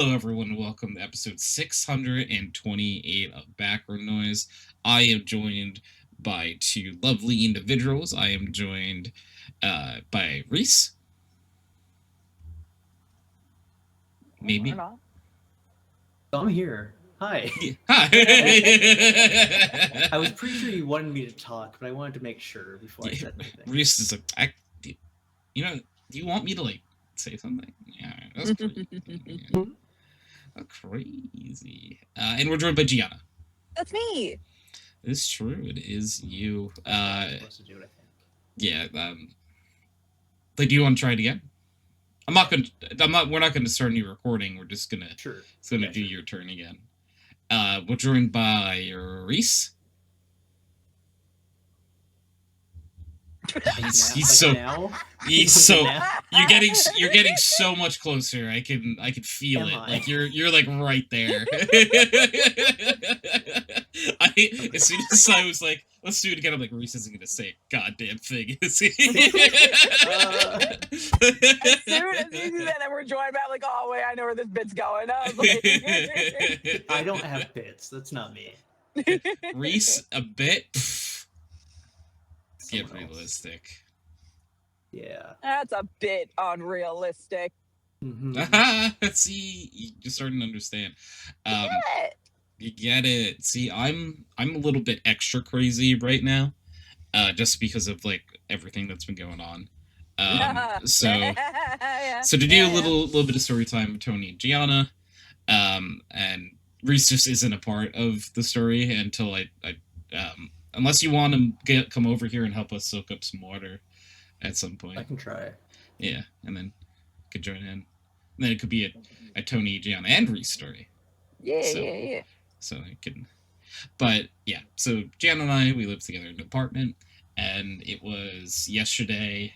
Hello, everyone. Welcome to episode 628 of Background Noise. I am joined by two lovely individuals. I am joined by Reese. Maybe. Or not. I'm here. Hi. Hi. I was pretty sure you wanted me to talk, but I wanted to make sure before I said anything. Reese is like, do you want me to say something? Yeah, that's crazy. That's crazy. And we're joined by Gianna. That's me. It's true. It is you. I'm supposed to do it, I think. Yeah. Do you want to try it again? We're not gonna start a new recording. We're just gonna do your turn again. We're joined by Reese. He's so you're getting so much closer. I can feel it. Like you're like right there. As soon as I was like, let's do it again, I'm like, Reese isn't gonna say a goddamn thing, is he? As soon as you do that, then we're joined back like, oh wait, I know where this bit's going. I don't have bits. That's not me. Reese, a bit. Get realistic. Yeah. That's a bit unrealistic. Mm-hmm. See, you're starting to understand. You get it. See, I'm a little bit extra crazy right now, just because of like everything that's been going on. So to do a little bit of story time with Tony and Gianna, and Reese just isn't a part of the story until I unless you want to come over here and help us soak up some water at some point. I can try. Yeah, and then could join in. And then it could be a Tony, Gianna, and Reese story. Yeah. So I can. But yeah, so Gianna and I, we lived together in an apartment, and it was yesterday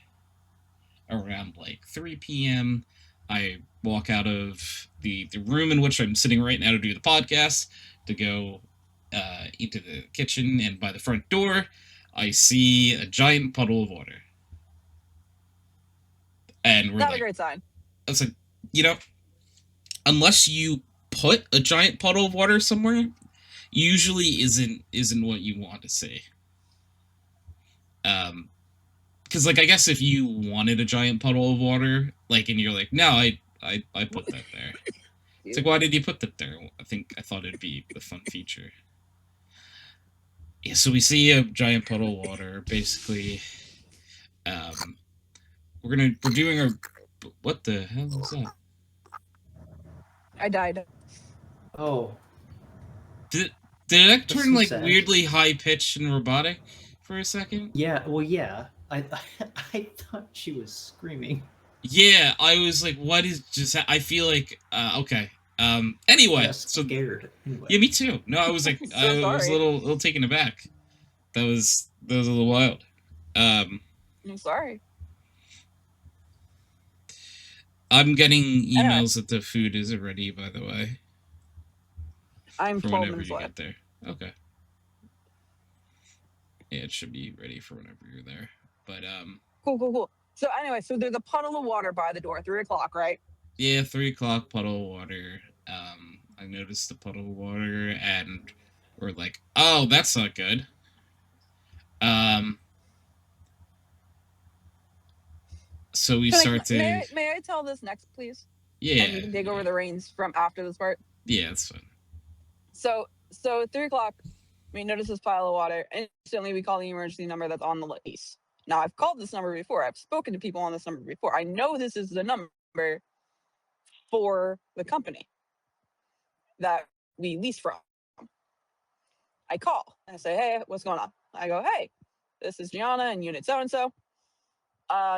around like 3 p.m. I walk out of the room in which I'm sitting right now to do the podcast to go into the kitchen, and by the front door, I see a giant puddle of water. And we're not a great sign. I was like, unless you put a giant puddle of water somewhere, usually isn't what you want to see. Because like I guess if you wanted a giant puddle of water, like, and you're like, no, I put that there. It's like, why did you put that there? I thought it'd be a fun feature. Yeah, so we see a giant puddle of water. Basically, we're doing our. What the hell was that? I died. Oh. Did it turn like weirdly high pitched and robotic for a second? Yeah. Well, yeah. I thought she was screaming. Yeah, I was like, what is just? I feel like okay. Anyway, scared. Anyway. Yeah, me too. No, I was like, I was a little taken aback. That was a little wild. I'm sorry. I'm getting emails that the food isn't ready, by the way. I'm for 12 whenever minutes you left. get there. Okay. Yeah, it should be ready for whenever you're there. But Cool. So anyway, so there's a puddle of water by the door, 3:00, right? Yeah, 3:00, puddle of water. I noticed the puddle of water, and we're like, oh, that's not good. So we start to. May I tell this next, please? Yeah. And you can take over the reins from after this part. Yeah, that's fine. So 3:00, we notice this pile of water. Instantly, we call the emergency number that's on the lease. Now, I've called this number before. I've spoken to people on this number before. I know this is the number for the company that we lease from. I call and I say, hey, what's going on? I go, hey, this is Gianna in unit so-and-so.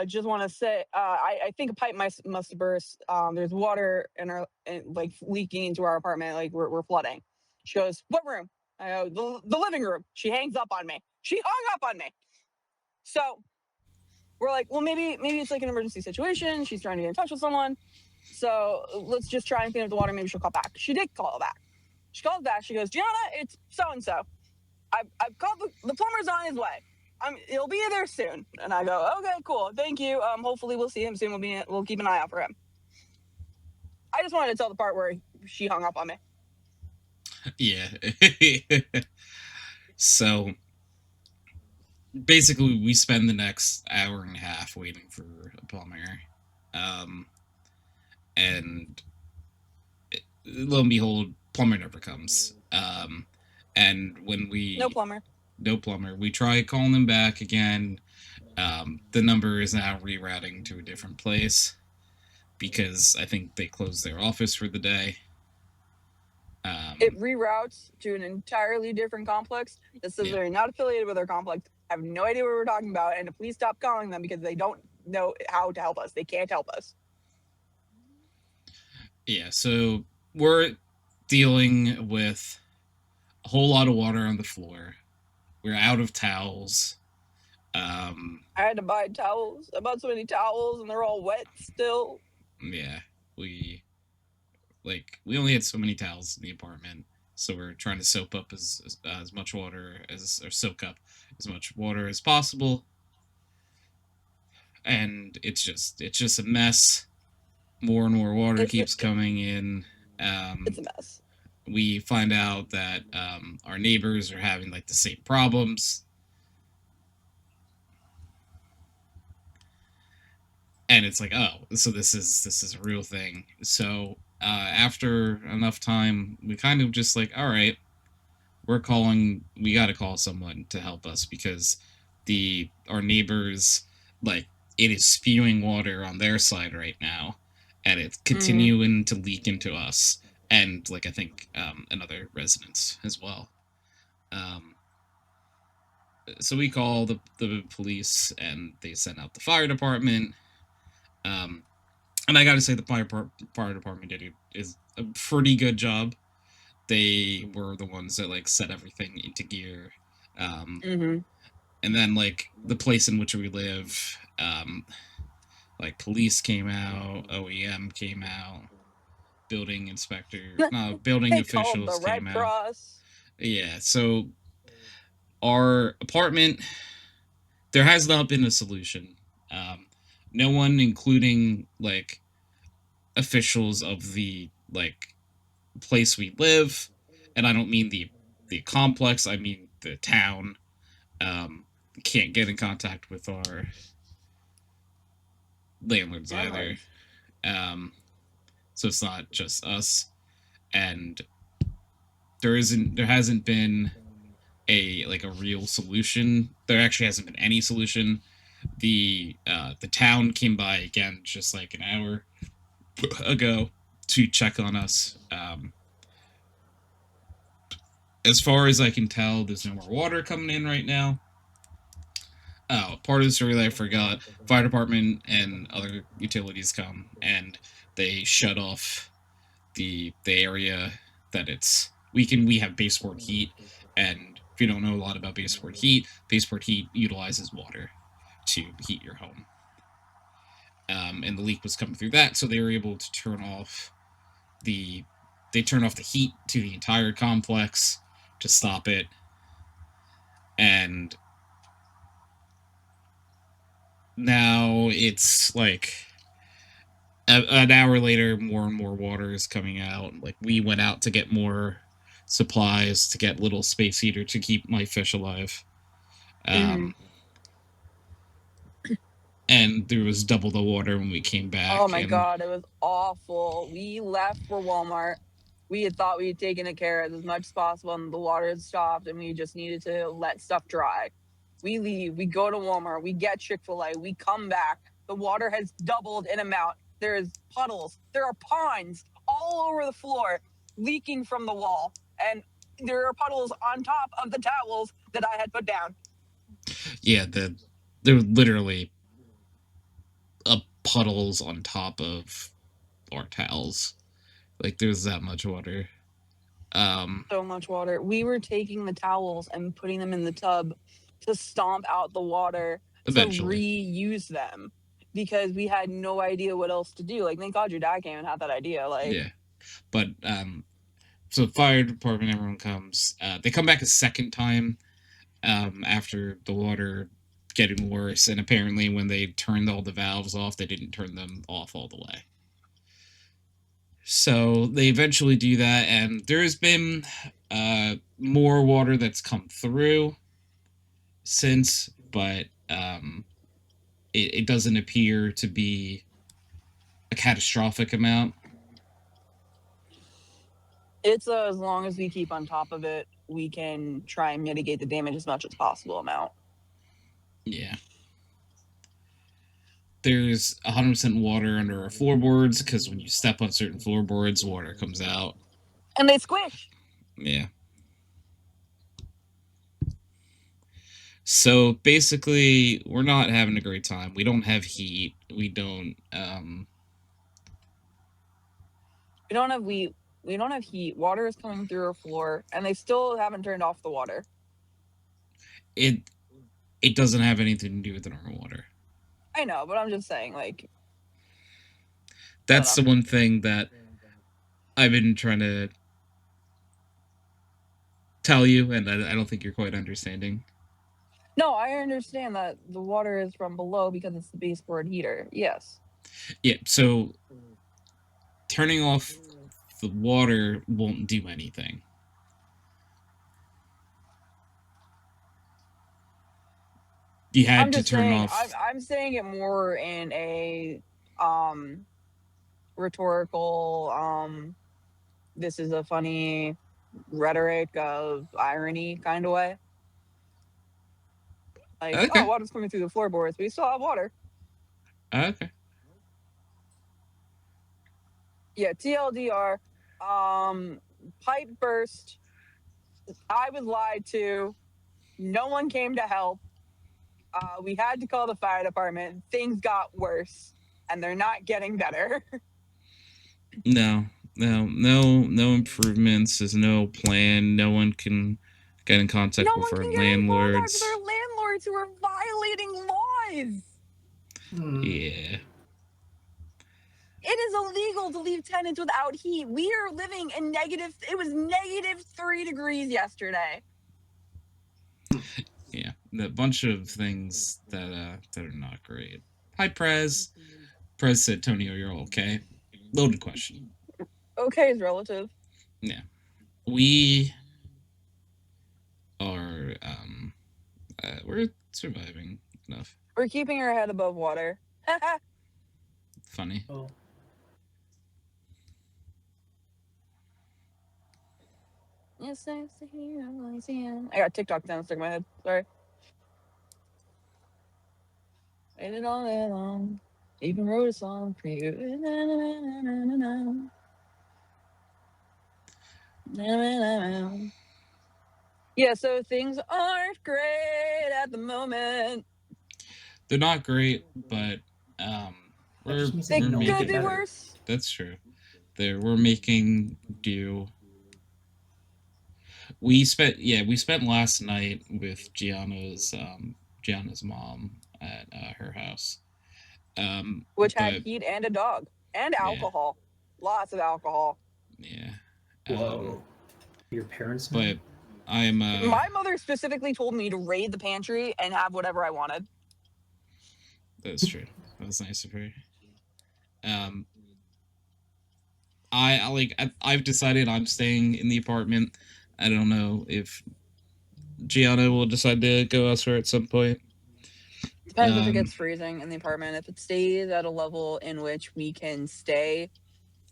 Just want to say, I think a pipe must have burst. There's water like leaking into our apartment. Like we're flooding. She goes, what room? I go, the living room. She hangs up on me. She hung up on me. So we're like, well, maybe it's like an emergency situation. She's trying to get in touch with someone. So let's just try and clean up the water. Maybe she'll call back. She did call back. She calls back. She goes, Gianna, it's so-and-so. I've called the plumber's on his way. He'll be there soon. And I go, okay, cool. Thank you. Hopefully we'll see him soon. We'll keep an eye out for him. I just wanted to tell the part where she hung up on me. Yeah. So basically, we spend the next hour and a half waiting for a plumber, and lo and behold, plumber never comes. And when No plumber. no plumber, we try calling them back again. The number is now rerouting to a different place because I think they closed their office for the day. It reroutes to an entirely different complex that says Yeah. they're not affiliated with our complex. I have no idea what we're talking about, and to please stop calling them because they don't know how to help us. They can't help us. Yeah, so we're dealing with a whole lot of water on the floor. We're out of towels. I had to buy towels. I bought so many towels, and they're all wet still. Yeah, we we only had so many towels in the apartment, so we're trying to soak up as much water as or soak up as much water as possible, and it's just a mess. More and more water keeps coming in. It's a mess. We find out that our neighbors are having like the same problems, and it's like, oh, so this is a real thing. So after enough time, we kind of just like, all right, we got to call someone to help us because our neighbors, like, it is spewing water on their side right now, and it's continuing to leak into us, and like I think another residents as well. Um, so we call the police, and they send out the fire department. Um, and I got to say, the fire department is a pretty good job. They were the ones that like set everything into gear. And then like the place in which we live, like police came out, OEM came out, building inspector, no, building They called the officials Red came out. Cross. Yeah, so our apartment, there has not been a solution. No one, including like officials of the like place we live, and I don't mean the complex, I mean the town. Can't get in contact with our landlords either. So it's not just us, and there hasn't been a real solution. There actually hasn't been any solution. The town came by again just like an hour ago to check on us. As far as I can tell, there's no more water coming in right now. Oh, part of the story that I forgot: fire department and other utilities come and they shut off the area that it's we have baseboard heat, and if you don't know a lot about baseboard heat utilizes water to heat your home. And the leak was coming through that, so they were able to the turn off the heat to the entire complex to stop it. And now it's like an hour later, more and more water is coming out. Like, we went out to get more supplies to get little space heater to keep my fish alive. And there was double the water when we came back. Oh my god, it was awful. We left for Walmart. We had thought we had taken it care of as much as possible, and the water had stopped, and we just needed to let stuff dry. We leave, we go to Walmart, we get Chick-fil-A, we come back. The water has doubled in amount. There's puddles, there are ponds all over the floor leaking from the wall, and there are puddles on top of the towels that I had put down. Yeah, there were literally puddles on top of our towels. Like, there's that much water. So much water. We were taking the towels and putting them in the tub to stomp out the water Eventually. to reuse them because we had no idea what else to do. Like, thank God your dad came and had that idea. Like, yeah, but so fire department, everyone comes. They come back a second time after the water getting worse, and apparently when they turned all the valves off, they didn't turn them off all the way. So they eventually do that, and there has been more water that's come through since, but it doesn't appear to be a catastrophic amount. It's as long as we keep on top of it, we can try and mitigate the damage as much as possible amount. Yeah. There's 100% water under our floorboards because when you step on certain floorboards, water comes out. And they squish. Yeah. So basically, we're not having a great time. We don't have heat. We don't. We don't have we don't have heat. Water is coming through our floor, and they still haven't turned off the water. It doesn't have anything to do with the normal water. I know, but I'm just saying, like, That's the one thing that I've been trying to tell you, and I don't think you're quite understanding. No, I understand that the water is from below because it's the baseboard heater. Yes. Yeah, so turning off the water won't do anything. You had to turn off. I'm saying it more in a rhetorical this is a funny rhetoric of irony kind of way. Like, Okay. oh, water's coming through the floorboards, but we still have water. Okay. Yeah, TLDR. Pipe burst. I was lied to. No one came to help. We had to call the fire department. Things got worse, and they're not getting better. No improvements. There's no plan. No one can get in contact with our landlords. With our landlords who are violating laws. Yeah. It is illegal to leave tenants without heat. We are living in it was -3 degrees yesterday. Yeah, a bunch of things that are not great. Hi, Prez. Prez said, "Tony, are you okay?" Loaded question. Okay is relative. Yeah, we are. We're surviving enough. We're keeping our head above water. Funny. Oh. Yes, I got TikTok down stuck in my head. Sorry. Waited all day long. Even wrote a song for you. Yeah, so things aren't great at the moment. They're not great, but They could be worse. That's true. We're making do. We spent last night with Gianna's mom at her house, which had heat and a dog and alcohol, lots of alcohol. Yeah. Whoa. Your parents? But I'm. My mother specifically told me to raid the pantry and have whatever I wanted. That's true. That was nice of her. I've decided I'm staying in the apartment. I don't know if Gianna will decide to go elsewhere at some point. Depends if it gets freezing in the apartment. If it stays at a level in which we can stay,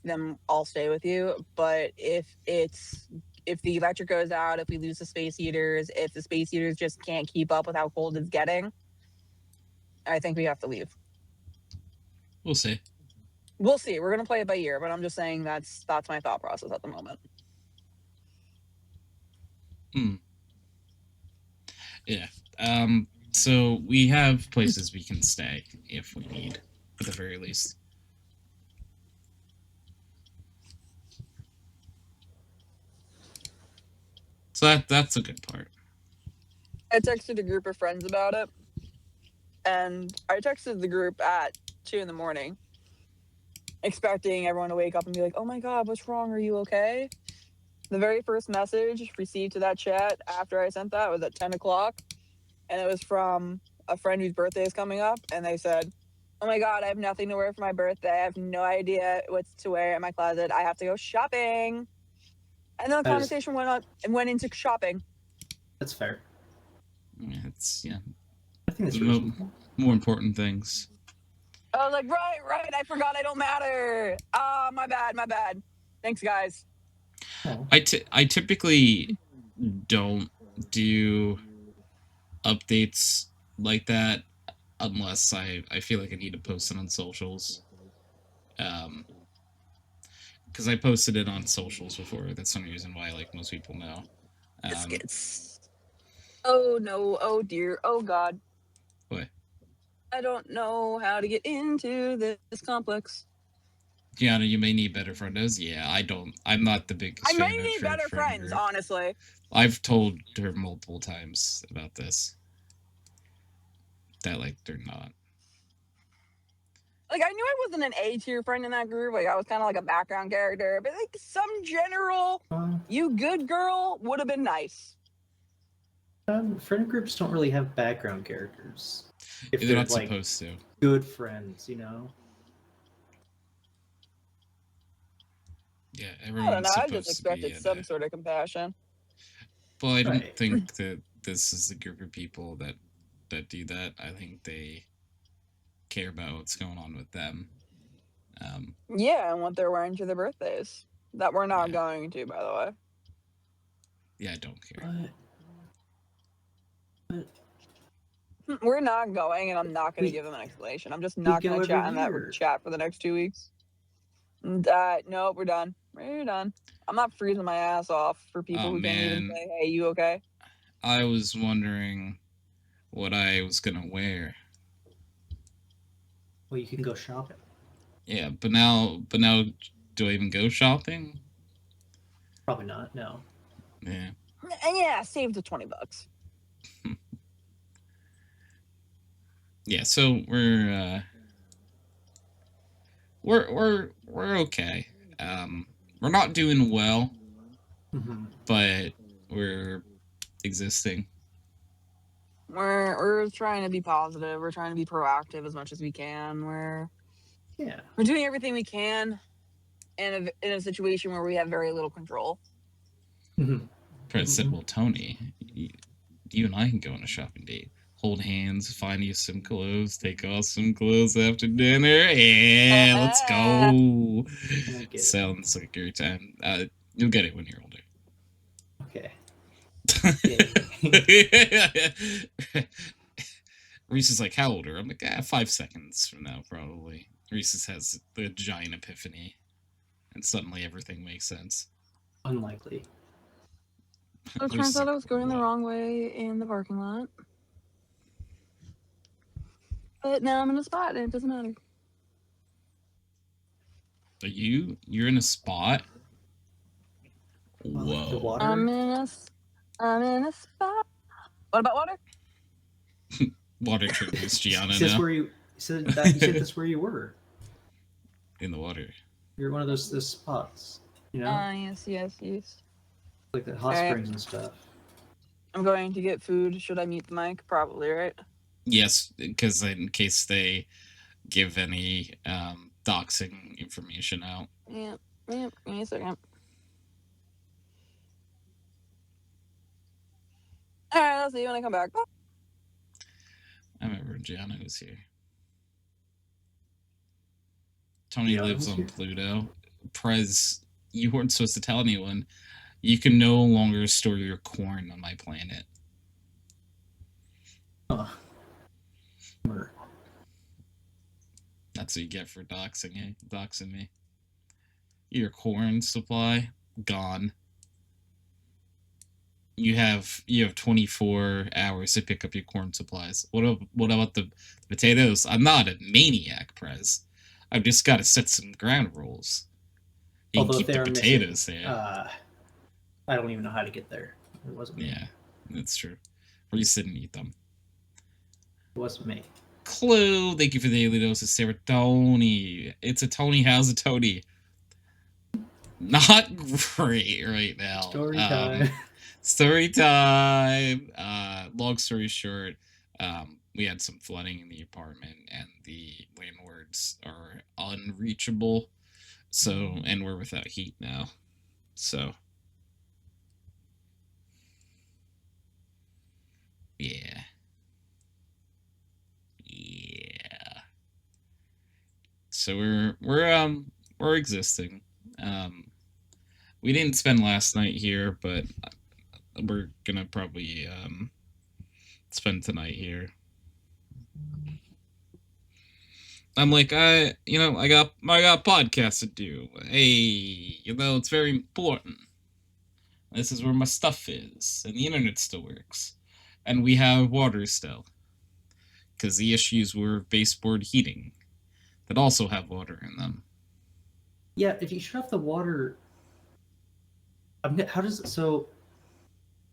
then I'll stay with you. But if the electric goes out, if we lose the space heaters, if the space heaters just can't keep up with how cold it's getting, I think we have to leave. We'll see. We'll see. We're gonna play it by ear, but I'm just saying that's my thought process at the moment. Yeah. So we have places we can stay if we need, at the very least. So that's a good part. I texted a group of friends about it, and I texted the group at 2 a.m, expecting everyone to wake up and be like, "Oh my God, what's wrong? Are you okay?" The very first message received to that chat after I sent that was at 10 o'clock, and it was from a friend whose birthday is coming up, and they said, Oh my god, I have nothing to wear for my birthday. I have no idea what to wear in my closet. I have to go shopping. And then the conversation went on and went into shopping. That's fair. Yeah, I think that's there's reasonable. more important things. I was like, right. I forgot I don't matter. Ah, my bad. Thanks, guys. Oh. I typically don't do updates like that unless I feel like I need to post it on socials. Because I posted it on socials before. That's some reason why like most people know. Biscuits. Oh no. Oh dear. Oh god. What? I don't know how to get into this complex. Gianna, you may need better friendos. Yeah, I don't. I'm not the biggest I fan might of need better friend friends, group. honestly. I've told her multiple times about this. That like they're not. Like I knew I wasn't an A tier friend in that group. Like I was kind of like a background character, but like some general, you good girl would have been nice. Friend groups don't really have background characters. If They're not like supposed to. Good friends, you know. Yeah, I everyone's don't know. I supposed just expected some sort of compassion. Well, I don't think that this is the group of people that do that. I think they care about what's going on with them. Yeah, and what they're wearing to their birthdays. That we're not going to, by the way. Yeah, I don't care. We're not going, and I'm not going to give them an explanation. I'm just not going to chat in that chat for the next 2 weeks. No, we're done. We're done. I'm not freezing my ass off for people who can't even say, "Hey, you okay?" I was wondering what I was gonna wear. Well, you can go shopping. Yeah, but now, do I even go shopping? Probably not. No. Yeah. And yeah, save the $20. Yeah, so we're okay. We're not doing well, but we're existing. We're trying to be positive. We're trying to be proactive as much as we can. We're doing everything we can in a situation where we have very little control. Press said, "Well, Tony, you and I can go on a shopping date. Hold hands, find you some clothes, take off some clothes after dinner. Yeah, let's go." Sounds like a great time. You'll get it when you're older. Okay. Reese is like, "How old are?" I'm like, 5 seconds from now, probably. Reese has the giant epiphany, and suddenly everything makes sense. Unlikely. It turns out I was going the wrong way in the parking lot. But now I'm in a spot, and it doesn't matter. You're in a spot? Whoa. The water? I'm in a spot. What about water? Water triggers Gianna now. Where you said that's where you were. In the water. You're one of those spots, you know? Yes. Like the hot springs and stuff. I'm going to get food. Should I mute the mic? Probably, right? Yes, because in case they give any doxing information out. Yeah. Give me a second. All right, I'll see you when I come back. I remember Gianna was here. Tony lives on Pluto. Prez, you weren't supposed to tell anyone. You can no longer store your corn on my planet. That's what you get for doxing me. Your corn supply gone. You have 24 hours to pick up your corn supplies. What about the potatoes? I'm not a maniac, Prez. I've just got to set some ground rules. You Although can keep the potatoes there. I don't even know how to get there. It wasn't me. Yeah, that's true. Reese didn't eat them. It wasn't me. Clue. Thank you for the daily dose of Tony. It's a Tony. How's a Tony? Not great right now. Story time. Story time. Long story short, we had some flooding in the apartment, and the landlords are unreachable. So, and we're without heat now. So, yeah. Yeah. So we're existing. Um we didn't spend last night here, but we're gonna probably spend tonight here. I'm like, I got podcasts to do. Hey, it's very important. This is where my stuff is, and the internet still works, and we have water still, because the issues were baseboard heating that also have water in them. Yeah, if you shut off the water, how does it? So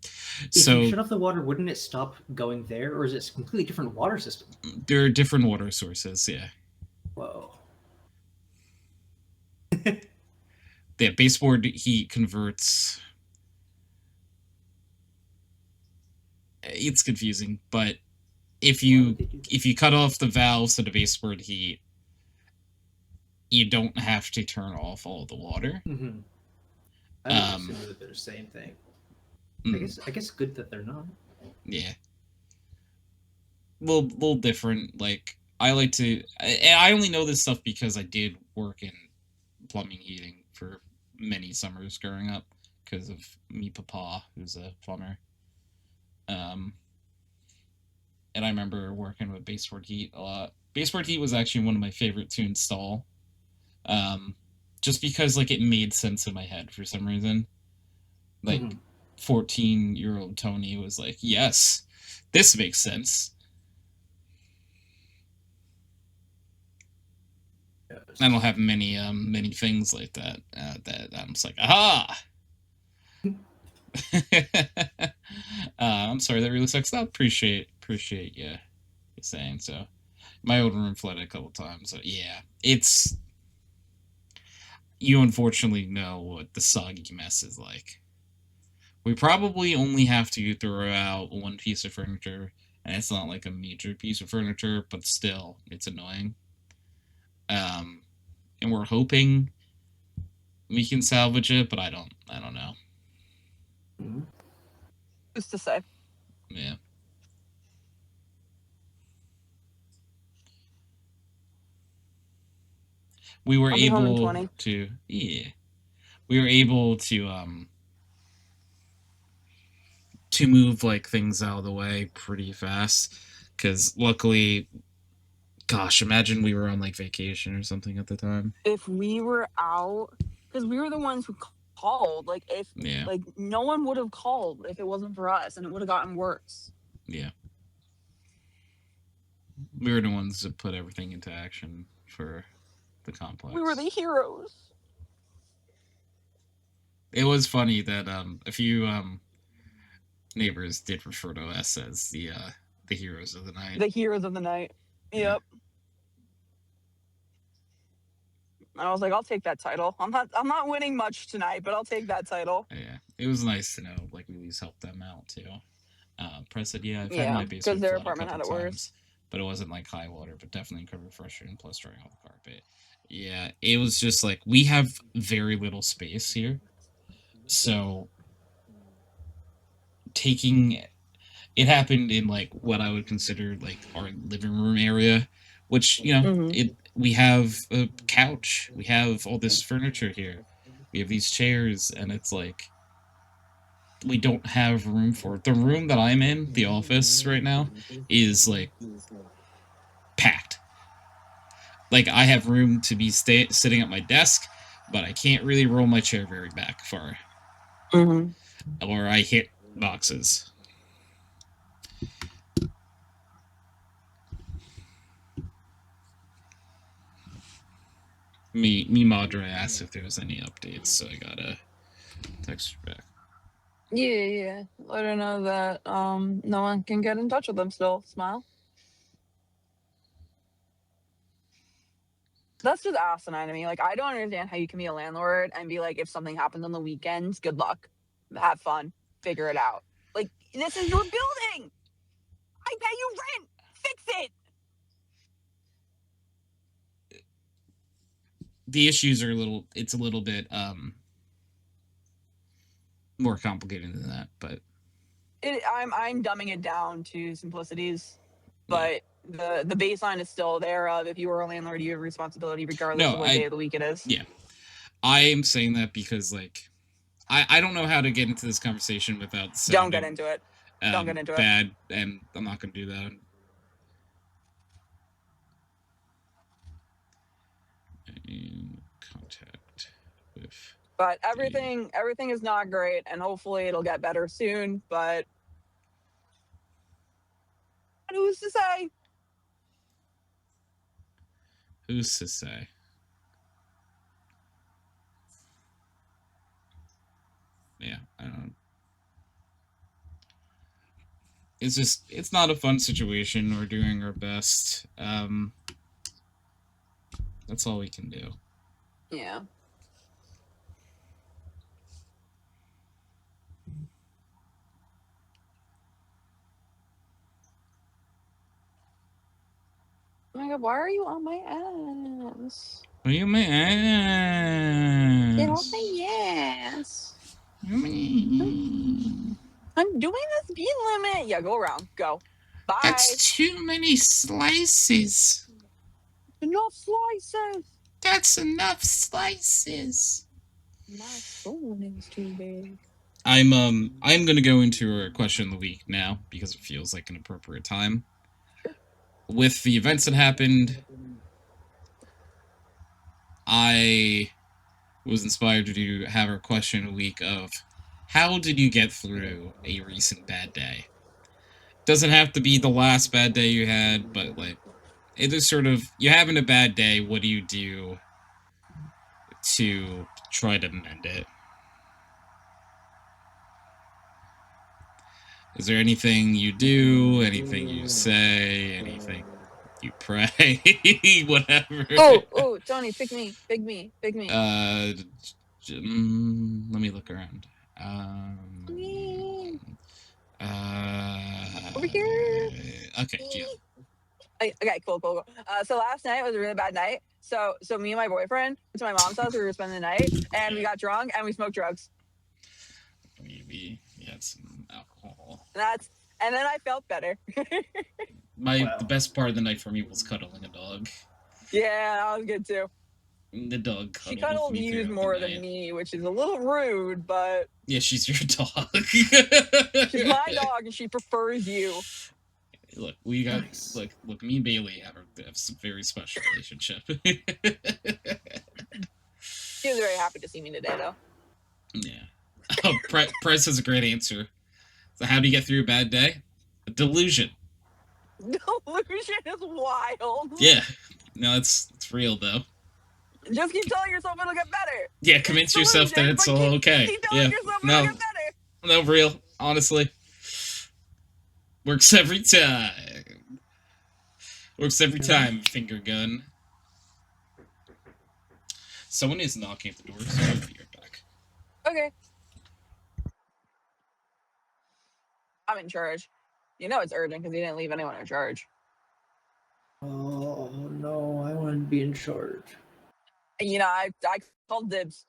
if you So shut off the water, wouldn't it stop going there, or is it a completely different water system? there are different water sources, yeah. Whoa. The baseboard heat converts. It's confusing, but if you cut off the valves to the baseboard heat, you don't have to turn off all the water. Mm-hmm. I would assume that they're the same thing. I guess good that they're not. Yeah. Little different. Like, I like to. I only know this stuff because I did work in plumbing heating for many summers growing up because of me papa, who's a plumber. And I remember working with baseboard heat a lot. Baseboard heat was actually one of my favorite to install, just because like it made sense in my head for some reason. Like, 14-year-old Tony was like, "Yes, this makes sense." I don't have many things like that. That I'm just like, aha. I'm sorry, that really sucks. I appreciate you saying so. My old room flooded a couple times. So yeah, it's, you unfortunately know what the soggy mess is like. We probably only have to throw out one piece of furniture, and it's not like a major piece of furniture, but still, it's annoying. And we're hoping we can salvage it, but I don't know. Who's to say? Yeah. We were able to, we were able to move like things out of the way pretty fast, because luckily, gosh, imagine we were on like vacation or something at the time. If we were out, because we were the ones who called, like like no one would have called if it wasn't for us, and it would have gotten worse. Yeah. We were the ones that put everything into action for the complex. We were the heroes. It was funny that a few neighbors did refer to us as the heroes of the night. The heroes of the night. Yep. I was like, I'll take that title. I'm not winning much tonight, but I'll take that title. Yeah, it was nice to know, like, we at least helped them out too. Press said, yeah, I've had my basement flood a couple times, but it wasn't like high water, but definitely covered frustrating plus drying off the carpet. Yeah, it was just like, we have very little space here, so taking it happened in like what I would consider like our living room area, which, we have a couch, we have all this furniture here, we have these chairs, and it's like, we don't have room for it. The room that I'm in, the office right now, is like packed. Like, I have room to be sitting at my desk, but I can't really roll my chair very back far, or I hit boxes. Me Madre asked if there was any updates, so I gotta text her back. Yeah. Let her know that no one can get in touch with them still. Smile. That's just asinine to me. Like, I don't understand how you can be a landlord and be like, if something happens on the weekends, good luck. Have fun. Figure it out. Like, this is your building. I pay you rent. fix it. The issues are it's a little bit more complicated than that, but I'm dumbing it down to simplicities, but the baseline is still there of if you were a landlord, you have responsibility regardless of what day of the week it is. Yeah. I'm saying that because like I don't know how to get into this conversation without sounding Don't get into it. Don't get into bad, and I'm not going to do that. In contact with. But everything is not great, and hopefully it'll get better soon. But who's to say? Who's to say? Yeah, I don't know. It's just, it's not a fun situation. We're doing our best. That's all we can do. Yeah. Oh my god, why are you on my ass? What do you mean? Ass? Get off my ass. I'm doing the speed limit. Yeah, go around. Go. Bye. That's too many slices. Enough slices. That's enough slices. My spoon is too big. I'm gonna go into our question of the week now because it feels like an appropriate time. Sure. With the events that happened, I was inspired to have our question of the week of how did you get through a recent bad day? Doesn't have to be the last bad day you had, but like it is sort of, you're having a bad day, what do you do to try to mend it? Is there anything you do, anything you say, anything you pray, whatever? Oh, Tony, pick me. Let me look around. Over here. Okay, Gianna. Okay, cool. So last night was a really bad night. So me and my boyfriend went to my mom's house. We were spending the night, and we got drunk and we smoked drugs. We had some alcohol. And then I felt better. The best part of the night for me was cuddling a dog. Yeah, that was good too. The dog cuddled. She cuddled you more than me, which is a little rude, but yeah, she's your dog. She's my dog, and she prefers you. Look, we got look. Me and Bailey have some very special relationship. She was very happy to see me today, though. Yeah. Press has a great answer. So, how do you get through a bad day? A delusion. Delusion is wild. Yeah. No, it's real though. Just keep telling yourself it'll get better. Yeah, convince yourself that it's all okay. Keep telling yourself it'll get better. No, real. Honestly. Works every time. Finger gun. Someone is knocking at the door, so I'll be right back. Okay. I'm in charge. You know it's urgent because you didn't leave anyone in charge. Oh, no, I want to be in charge. You know, I called dibs.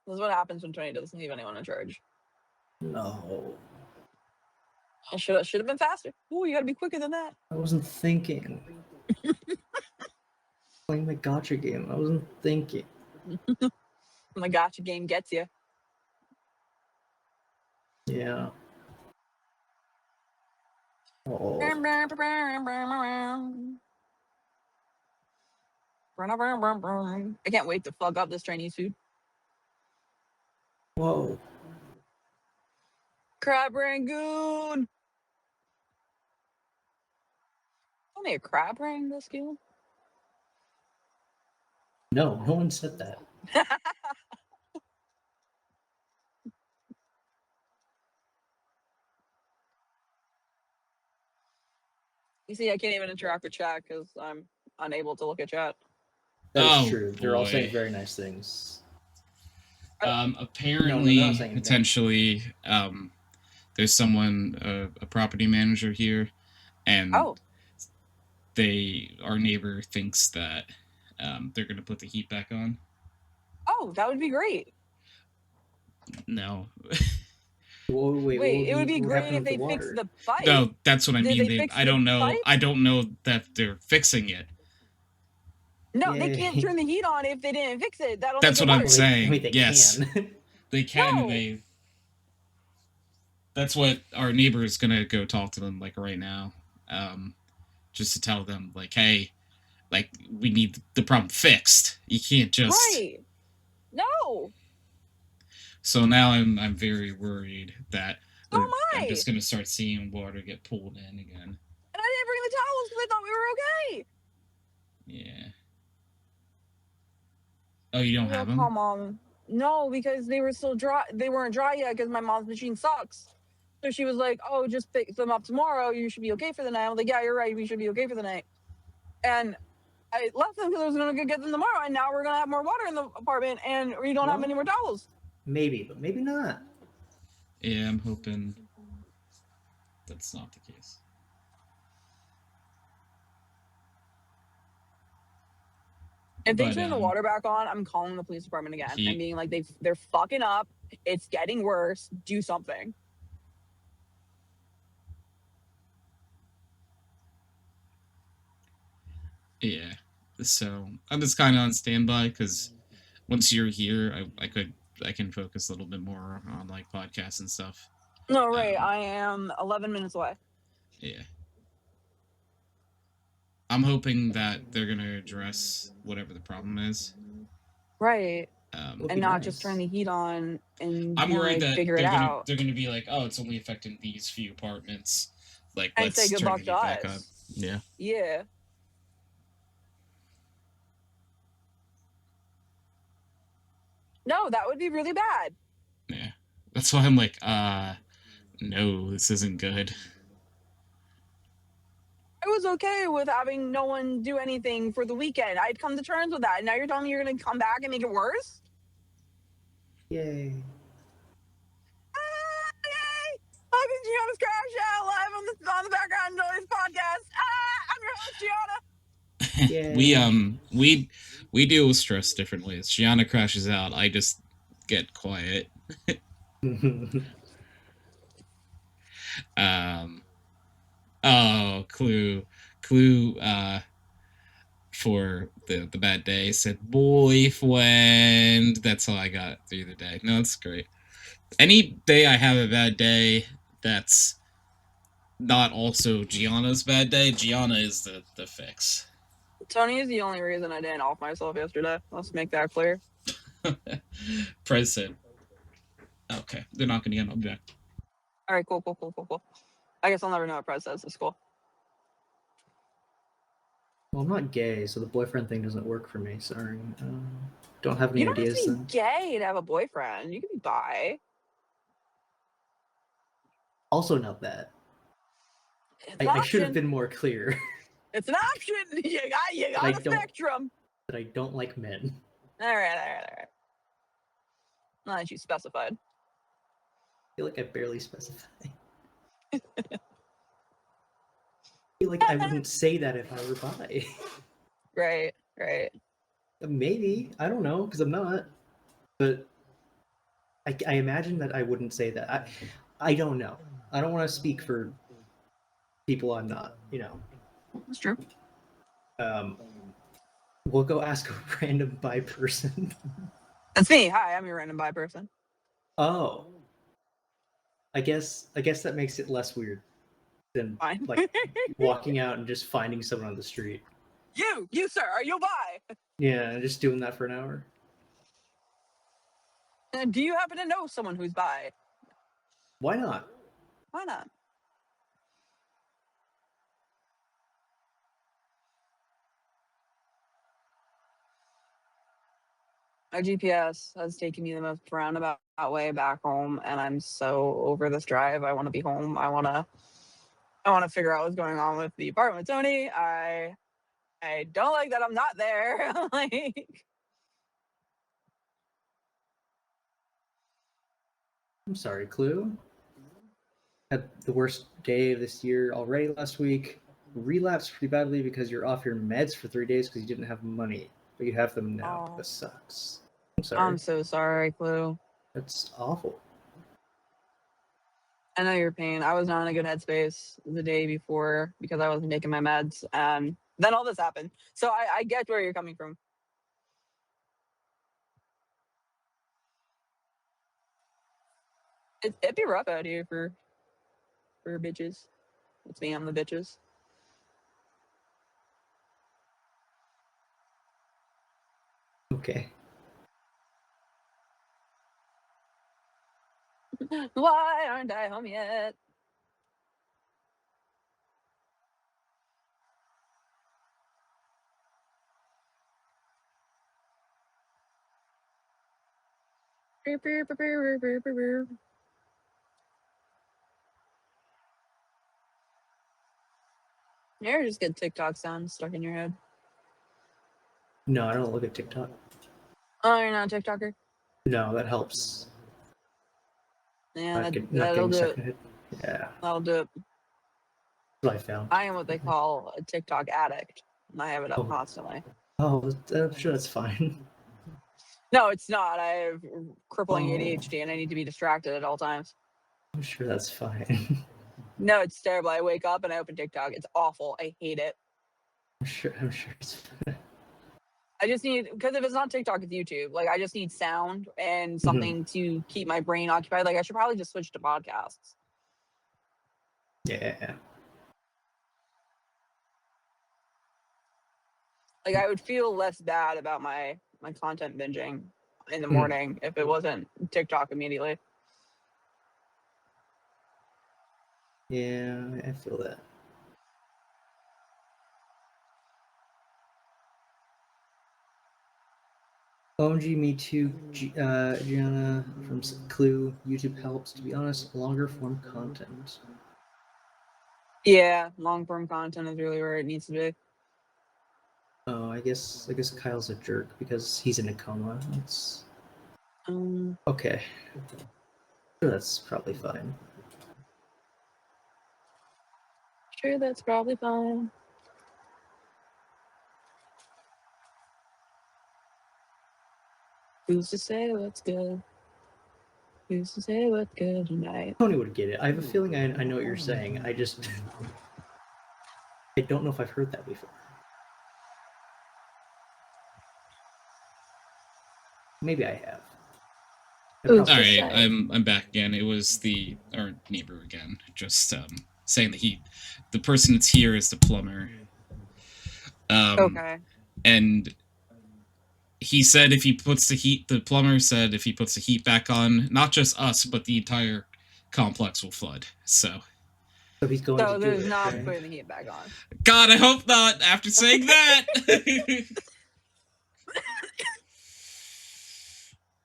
This is what happens when Tony doesn't leave anyone in charge. No. I should have been faster. Ooh, you gotta be quicker than that. I wasn't thinking. Playing the gotcha game. I wasn't thinking. The gotcha game gets you. Yeah. Oh. I can't wait to fuck up this Chinese food. Whoa. Crab Rangoon. Only a crab rang this game? No one said that. You see, I can't even interact with chat because I'm unable to look at chat. That is true. They're all saying very nice things. Apparently, potentially, there's someone, a property manager here, and our neighbor thinks that they're gonna put the heat back on. Oh, that would be great. No. Wait, it would be what great happened if with the they fixed water? the pipe. No, that's what I Did mean. they fix I the don't know. pipe? I don't know that they're fixing it. No, they Yay. can't turn the heat on if they didn't fix it. That'll That's make what it I'm worse. saying. I mean, they Yes, can. they can. No. And that's what our neighbor is gonna go talk to them like right now, just to tell them like, hey, like we need the problem fixed. You can't just. Right. No. So now I'm very worried that So am I'm I. just gonna start seeing water get pulled in again. And I didn't bring the towels because I thought we were okay. Yeah. Oh, you don't Yeah, have them? come on. No, because they were still dry. They weren't dry yet because my mom's machine sucks. So she was like, "Oh, just pick them up tomorrow. You should be okay for the night." I was like, "Yeah, you're right. We should be okay for the night." And I left them because I was gonna go get them tomorrow. And now we're gonna have more water in the apartment, and we don't have Well, any more towels. Maybe, but maybe not. Yeah, I'm hoping that's not the case. If they turn the water back on, I'm calling the police department again and being like, they're fucking up. It's getting worse. Do something. Yeah. So I'm just kind of on standby because once you're here, I can focus a little bit more on like podcasts and stuff. No, right. I am 11 minutes away. Yeah. I'm hoping that they're gonna address whatever the problem is. Right. And not nice. just turn the heat on and I'm worried that figure it out. they're gonna be like, oh, it's only affecting these few apartments. Like, and let's say good turn luck the to heat back us. on. Yeah. Yeah. No, that would be really bad. Yeah. That's why I'm like, no, this isn't good. I was okay with having no one do anything for the weekend. I'd come to terms with that. Now you're telling me you're going to come back and make it worse? Yay. Yay! Look at Gianna's crash out live on the background noise podcast. I'm your host, Gianna. we deal with stress different ways. Gianna crashes out. I just get quiet. Clue for the bad day said boyfriend. That's how I got through the day. No, that's great. Any day I have a bad day that's not also Gianna's bad day, Gianna is the fix. Tony is the only reason I didn't off myself yesterday. Let's make that clear. Present. Okay, they're not going to get an object. All right, cool. I guess I'll never know what Prez says. It's cool. Well, I'm not gay, so the boyfriend thing doesn't work for me. Sorry. Don't have any you don't ideas. have to be gay to have a boyfriend. You can be bi. Also, not that. I should have been more clear. It's an option. You got a spectrum. That I don't like men. All right. Not that you specified. I feel like I barely specified. I feel like I wouldn't say that if I were bi. Right. Maybe. I don't know, because I'm not. But I imagine that I wouldn't say that. I don't know. I don't want to speak for people I'm not, That's true. We'll go ask a random bi person. That's me. Hi, I'm your random bi person. Oh. I guess that makes it less weird than Fine. like walking out and just finding someone on the street. You sir, are you bi? Yeah, just doing that for an hour. And do you happen to know someone who's bi? Why not? Why not? My GPS has taken me the most roundabout way back home, and I'm so over this drive. I want to be home. I want to figure out what's going on with the apartment with Tony. I don't like that I'm not there. Like, I'm sorry, Clue. Had the worst day of this year already last week. relapsed pretty badly because you're off your meds for 3 days because you didn't have money, but you have them now. Oh. This sucks. I'm sorry. I'm so sorry, Clue. That's awful. I know your pain. I was not in a good headspace the day before because I wasn't taking my meds, and then all this happened. So I get where you're coming from. It'd be rough out here for bitches. It's me. I'm the bitches. Okay. Why aren't I home yet? You ever just get TikTok sounds stuck in your head? No, I don't look at TikTok. Oh, you're not a TikToker? No, that helps. Yeah, Not that'll getting do stuck it. in it. Yeah, That'll do it. that's what I found. I am what they call a TikTok addict. And I have it up Oh. constantly. Oh, I'm sure that's fine. No, it's not. I have crippling Oh. ADHD and I need to be distracted at all times. I'm sure that's fine. No, it's terrible. I wake up and I open TikTok. It's awful. I hate it. I'm sure it's fine. I just need, because if it's not TikTok, it's YouTube. Like, I just need sound and something to keep my brain occupied. Like, I should probably just switch to podcasts. Yeah. Like, I would feel less bad about my content binging in the morning if it wasn't TikTok immediately. Yeah, I feel that. OMG, me too, Gianna from Clue. YouTube helps. To be honest, longer form content. Yeah, long form content is really where it needs to be. Oh, I guess Kyle's a jerk because he's in a coma. It's okay. Sure, that's probably fine. Sure, that's probably fine. Who's to say what's good? Who's to say what's good tonight? Tony would get it. I have a feeling I know what you're saying. I just I don't know if I've heard that before. Maybe I have. All right, I'm back again. It was our neighbor again, just saying that the person that's here is the plumber. Okay. And he said the plumber said if he puts the heat back on, not just us, but the entire complex will flood. So he's going to do there's it, not right? putting the heat back on. God, I hope not. After saying that.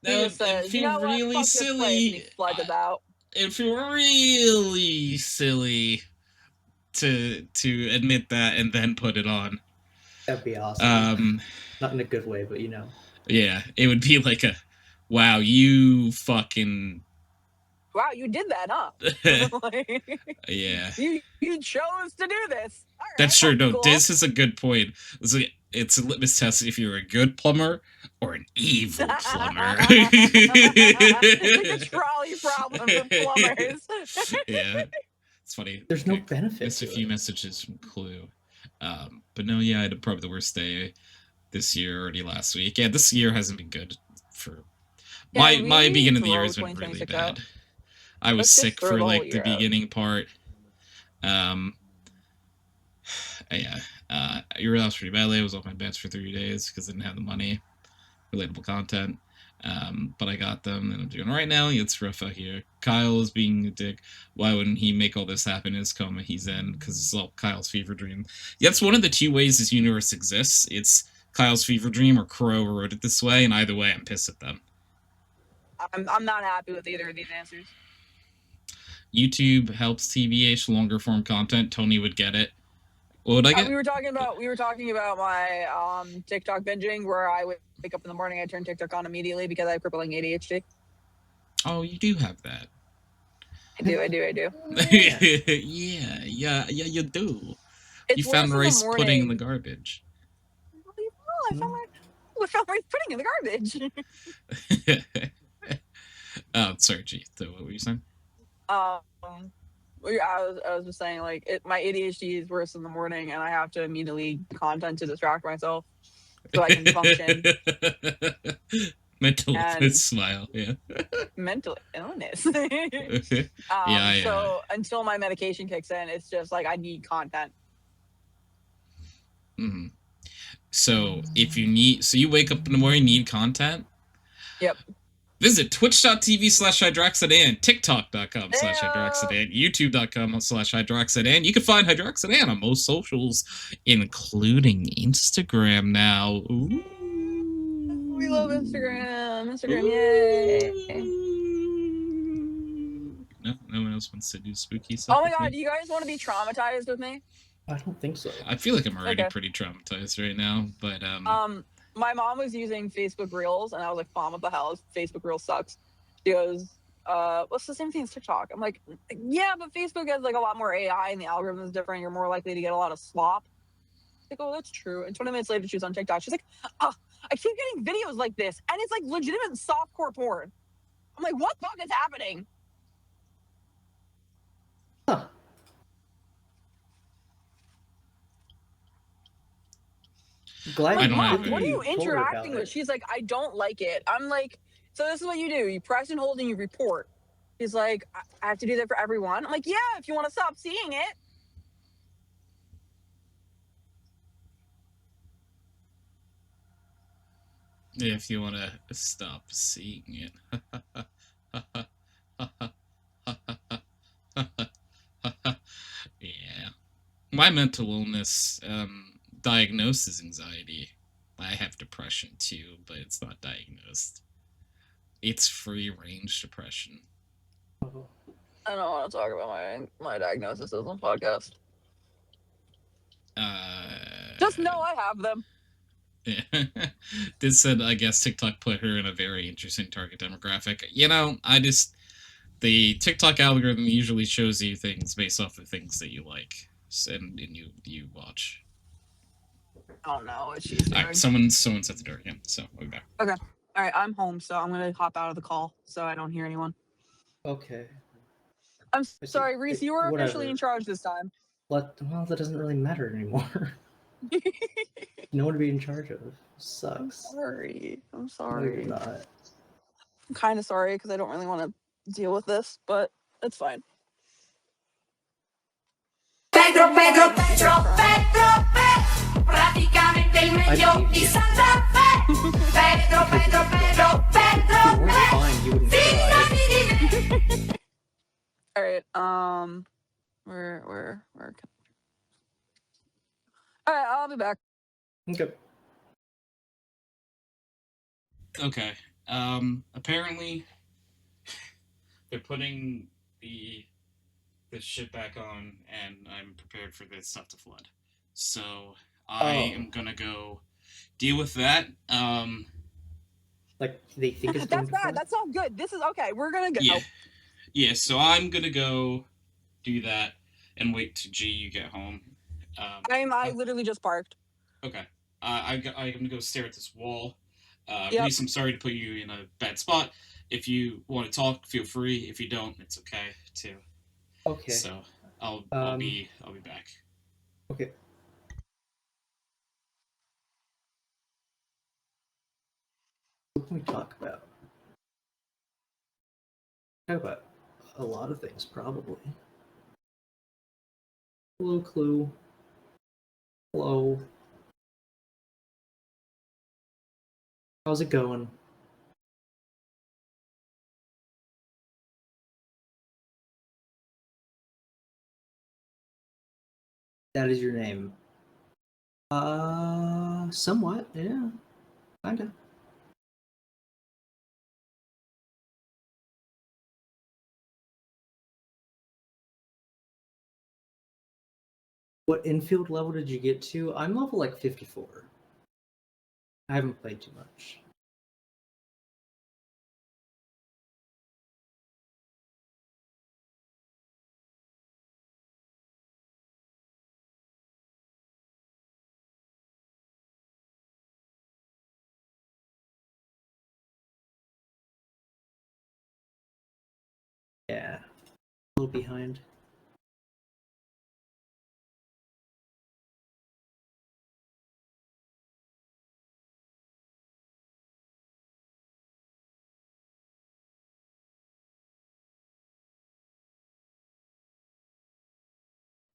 He just says, you know what? Really Fuck this place, and he floods it out. It'd feel really silly to admit that and then put it on. That'd be awesome. Not in a good way, but you know. Yeah, it would be like wow, you fucking. Wow, you did that, huh? Yeah. You chose to do this. All right, that's true. No, cool. this is a good point. It's a litmus test if you're a good plumber or an evil plumber. It's a trolley problem for plumbers. Yeah, it's funny. There's no benefit. Missed a few messages from Clue, but no, yeah, I had probably the worst day this year, already last week. Yeah, this year hasn't been good for my beginning of the year has been really bad. I was sick for like the beginning part. Yeah, you realized pretty badly. I was off my beds for 3 days because I didn't have the money. Relatable content. But I got them and I'm doing it right now. It's rough out here. Kyle is being a dick. Why wouldn't he make all this happen in his coma he's in? Because it's all Kyle's fever dream. That's one of the two ways this universe exists. It's Kyle's fever dream or Crow wrote it this way, and either way, I'm pissed at them. I'm not happy with either of these answers. YouTube helps TBH longer form content. Tony would get it. What would I get? We were talking about my TikTok binging, where I would wake up in the morning, I turn TikTok on immediately because I have crippling ADHD. Oh, you do have that. I do. Yeah, you do. You It's worse found in the rice pudding in the morning. garbage. I found rice pudding in the garbage. Oh, sorry, G. So what were you saying? I was just saying, like, my ADHD is worse in the morning, and I have to immediately content to distract myself so I can function. Mental And illness smile, yeah. mental illness. Yeah. So until my medication kicks in, it's just like I need content. Mm-hmm. So if you need, so you wake up in the morning, need content. Yep. Visit twitch.tv/HydroxideAnt, tiktok.com/HydroxideAnt, Ew. youtube.com/HydroxideAnt. You can find HydroxideAnt on most socials, including Instagram now. Ooh. We love Instagram. Instagram, yay. Ooh. No one else wants to do spooky stuff Oh my with god, me? do you guys want to be traumatized with me? I don't think so. I feel like I'm already Okay. pretty traumatized right now, but My mom was using Facebook Reels, and I was like, "Mom, what the hell? Facebook Reels sucks." She goes, "What's the same thing as TikTok?" I'm like, "Yeah, but Facebook has like a lot more AI, and the algorithm is different. You're more likely to get a lot of slop." Like, "Oh, that's true." And 20 minutes later, she was on TikTok. She's like, "Oh, I keep getting videos like this, and it's like legitimate softcore porn." I'm like, "What the fuck is happening?" Huh. Glad I Like, don't "Mom, have what are any. you told her interacting about with?" it. She's like, "I don't like it." I'm like, "So this is what you do: you press and hold, and you report." She's like, I have to do that for everyone." I'm like, "Yeah, if you want to stop seeing it." If you want to stop seeing it. Yeah. My mental illness diagnosed is anxiety. I have depression too, but it's not diagnosed. It's free range depression. I don't want to talk about my diagnosis on podcast. Just know I have them. Yeah. This said, I guess TikTok put her in a very interesting target demographic. The TikTok algorithm usually shows you things based off of things that you like, and you watch. I don't know what she's All right, doing. someone's at the door again, so we'll be back. Okay. All right, I'm home, so I'm gonna hop out of the call so I don't hear anyone. Okay. I'm I see. sorry, Reese. You were officially Whatever. in charge this time. Well, that doesn't really matter anymore. No one to be in charge of. I'm Sucks. sorry. I'm No, sorry. you're not. I'm kind of sorry because I don't really want to deal with this, but it's fine. Pedro, praticamente il meglio di Santa Fe. Pedro, If you weren't fine, you wouldn't cry. All right. Where? All right, I'll be back. Okay. Okay. Apparently, they're putting the shit back on, and I'm prepared for this stuff to flood. So I am gonna go deal with that. Like they think it's going That's to bad. flood? That's not good. This is okay. We're gonna go. Yeah. So I'm gonna go do that and wait till G you get home. I literally just parked. Okay. I'm gonna go stare at this wall. Yep. Reese, I'm sorry to put you in a bad spot. If you want to talk, feel free. If you don't, it's okay too. Okay. So I'll be back. Okay. What can we talk about? Talk about a lot of things, probably. Hello, Clue. Hello. How's it going? That is your name. Somewhat, yeah. Kinda. What infield level did you get to? I'm level like 54. I haven't played too much. little behind.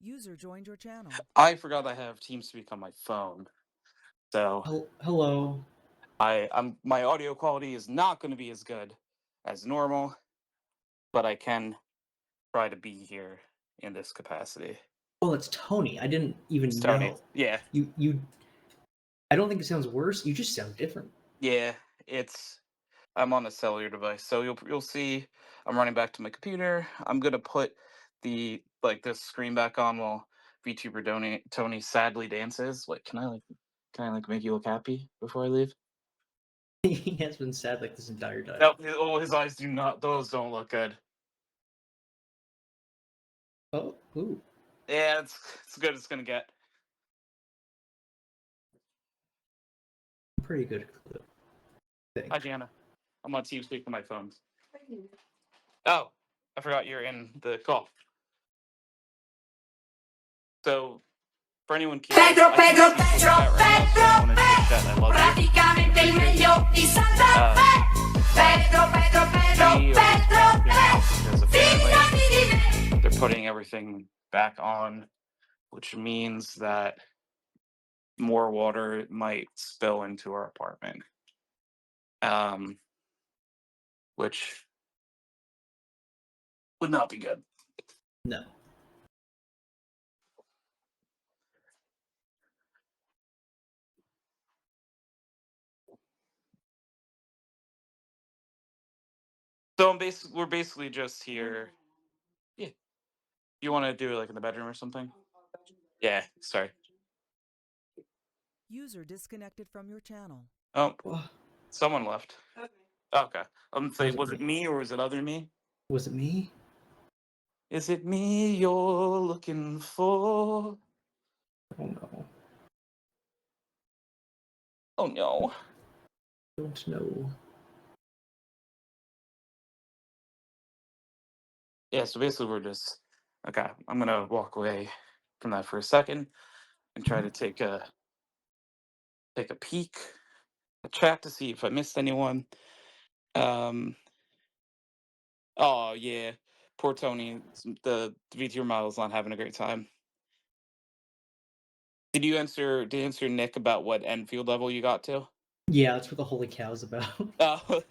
User joined your channel. I forgot I have TeamSpeak on my phone, so Hello. my audio quality is not going to be as good as normal, but I can try to be here in this capacity. Oh, it's Tony. I didn't even It's know. Tony. Yeah, You. I don't think it sounds worse. You just sound different. yeah. I'm on a cellular device, so you'll see I'm running back to my computer. I'm gonna put this screen back on while VTuber Tony sadly dances. Like, can I make you look happy before I leave? He has been sad like this entire time. No, his eyes do not. Those don't look good. Oh, ooh. Yeah, it's good as it's gonna get. I'm pretty good at Clue. I think. Hi, Gianna. I'm on TeamSpeak on my phone. Oh, I forgot you're in the call. So, for anyone curious, Pedro, I can Pedro, see the chat right now, so anyone in the chat, I love you. praticamente il meglio di Santa Fe. Pedro, Pedro, Pedro, We are Pedro, freaking out because apparently fidati di me. they're putting everything back on, which means that more water might spill into our apartment. Which would not be good. No. So we're basically just here. Yeah. You want to do it like in the bedroom or something? Yeah. Sorry. User disconnected from your channel. Oh, Oh, someone left. Okay. I'm saying, was Wasn't it me or was it other me? was it me? Is it me you're looking for? Oh no. Oh no. Don't know. Yeah. So basically, we're just okay. I'm gonna walk away from that for a second and try to take a peek, a chat to see if I missed anyone. Oh yeah, poor Tony. The VTuber model's not having a great time. Did you answer Nick about what Enfield level you got to? Yeah, that's what the holy cow's about. Oh,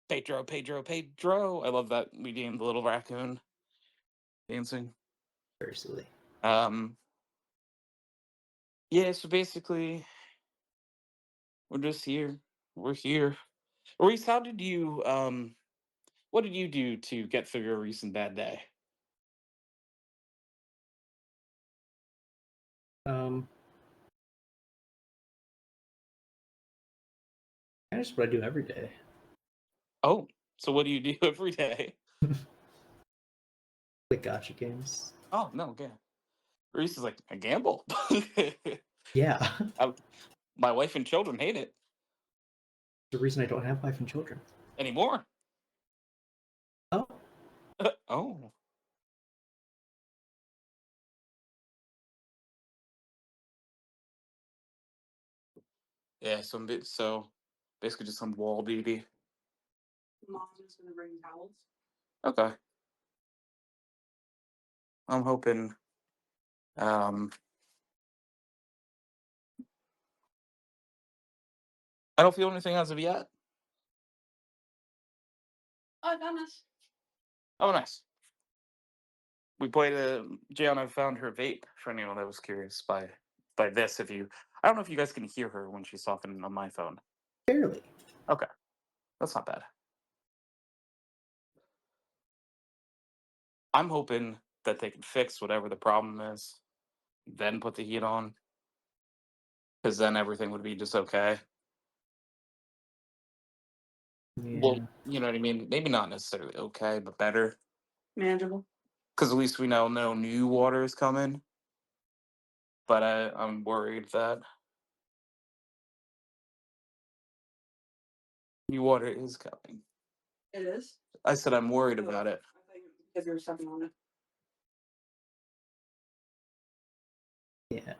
Pedro, Pedro, Pedro. I love that we named the little raccoon dancing. Very silly. Yeah, so basically we're just here. We're here. Reese, how did you what did you do to get through your recent bad day? Kind of just what I do every day. Oh, so what do you do every day? Like gotcha games. Oh no, okay. Reese is like, I gamble. Yeah. My wife and children hate it The reason I don't have wife and children. anymore. Oh. Oh. Yeah, so basically just some wall duty. Mom is gonna bring towels. Okay. I'm hoping um I don't feel anything as of yet. Oh, goodness. Oh nice. We played Gianna found her vape for anyone that was curious by this if you I don't know if you guys can hear her when she's talking on my phone. Barely. Okay. That's not bad. I'm hoping that they can fix whatever the problem is, then put the heat on. Because then everything would be just okay. Yeah. Well, you know what I mean? Maybe not necessarily okay, but better. Manageable. Because at least we know no new water is coming. But I'm worried that new water is coming. It is? I said I'm worried about it. Because you're stepping on it. Yeah.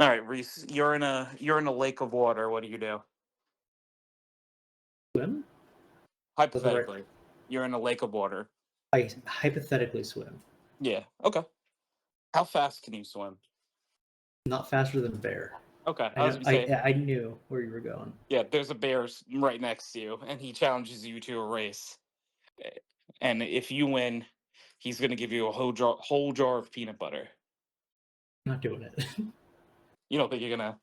All right, Reese, you're in a lake of water. What do you do? Swim? Hypothetically, you're in a lake of water. I hypothetically swim. Yeah. Okay. How fast can you swim? Not faster than a bear. Okay. I I was know. gonna say, I knew where you were going. yeah, there's a bear right next to you, and he challenges you to a race. And if you win, he's gonna give you a whole jar of peanut butter. Not doing it. You don't think you're gonna?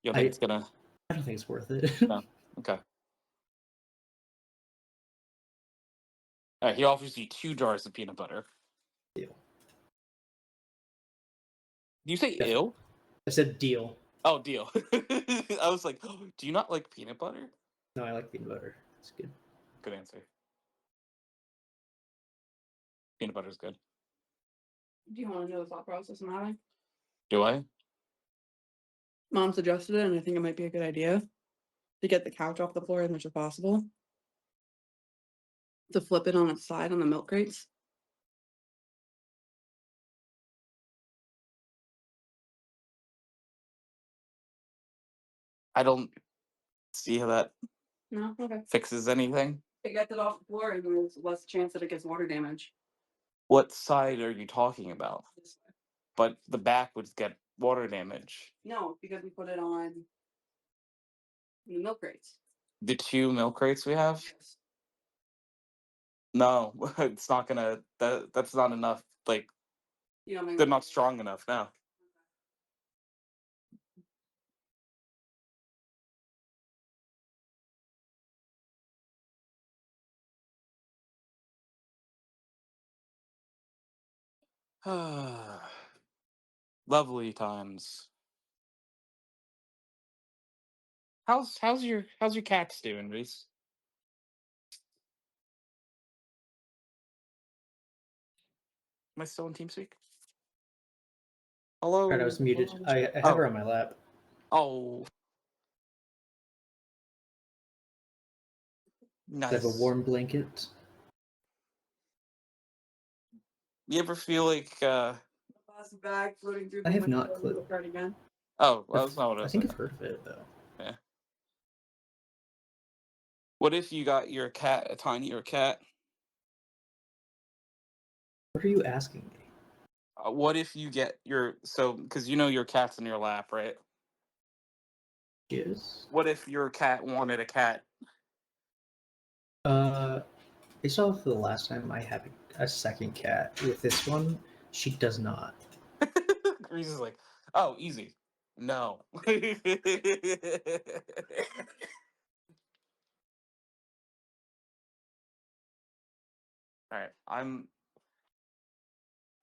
You don't think it's gonna? I don't think it's worth it. No. Okay. All right. He offers you 2 jars of peanut butter. Deal. Do you say Yeah. ill? I said deal. Oh, deal. I was like, oh, do you not like peanut butter? No, I like peanut butter. It's good. Good answer. Peanut butter's good. Do you want to know the thought process I'm having? Do I? Mom suggested it, and I think it might be a good idea to get the couch off the floor as much as possible. To flip it on its side on the milk crates. I don't see how that No? Okay. fixes anything. It gets it off the floor, and there's less chance that it gets water damage. What side are you talking about? This way. But the back would get water damage. No, because we put it on the milk crates. The 2 milk crates we have? Yes. No, it's not gonna. That's not enough. Like, You know what I mean? they're not strong enough now. Lovely times. How's your cats doing, Reese? Am I still in TeamSpeak? Hello. Alright, I was muted. Hello, I chat. have her on my lap. Oh, I nice. have a warm blanket. You ever feel like? Plastic bag floating through I the have window not of the clue. milk cart again. Oh, well, that's not what I I was think saying. I've heard of it though. Yeah. What if you got your cat a tinier cat? What are you asking me? What if you get because your cat's in your lap, right? Yes. What if your cat wanted a cat? Based off the last time I had a second cat, with this one, she does not. Reese is like, oh, easy. No. All right,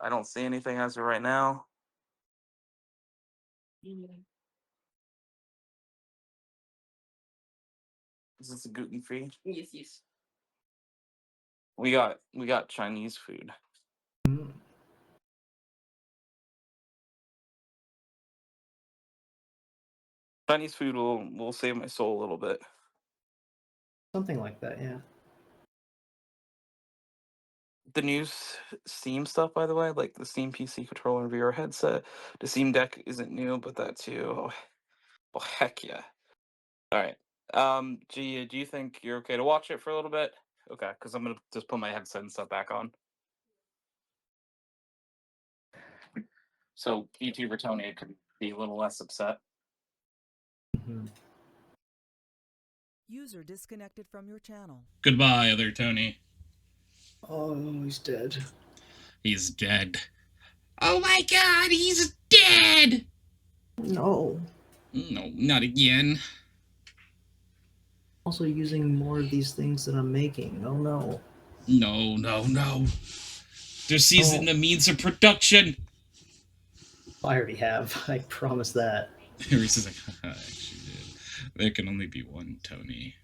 I don't see anything as of right now. Is this a gluten free? Yes, yes. We got Chinese food. Mm. Chinese food will save my soul a little bit. Something like that, yeah. The new Steam stuff, by the way, like the Steam PC controller and VR headset. The Steam Deck isn't new, but that too. Oh heck yeah! All right. Gia, do you think you're okay to watch it for a little bit? Okay, because I'm gonna just put my headset and stuff back on. So YouTuber Tony could be a little less upset. Mhm. User disconnected from your channel. Goodbye, other Tony. Oh, he's dead. He's dead. Oh my god, he's dead! No. No, not again. Also using more of these things that I'm making. Oh no. No, no, no. They're seizing the means of production. I already have. I promise that. Reese is like, haha, I actually did. There can only be one Tony.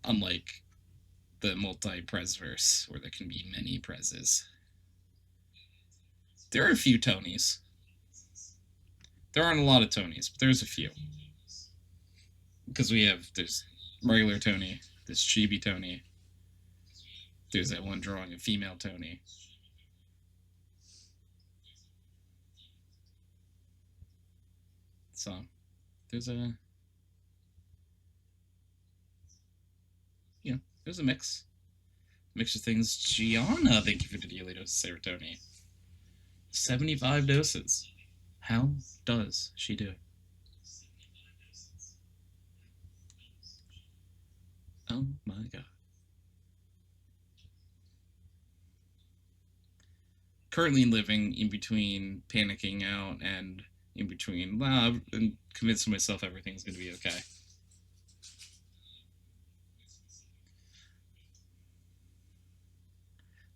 Unlike the multi-prez verse, where there can be many prezes. There are a few Tonys. There aren't a lot of Tonys, but there's a few. Because there's regular Tony, there's Chibi Tony, there's that one drawing of female Tony. So, there's a mix. Mix of things. Gianna, thank you for the daily dose of serotonin. 75 doses. How does she do it? Oh my god. Currently living in between panicking out and in between, and convincing myself everything's going to be okay.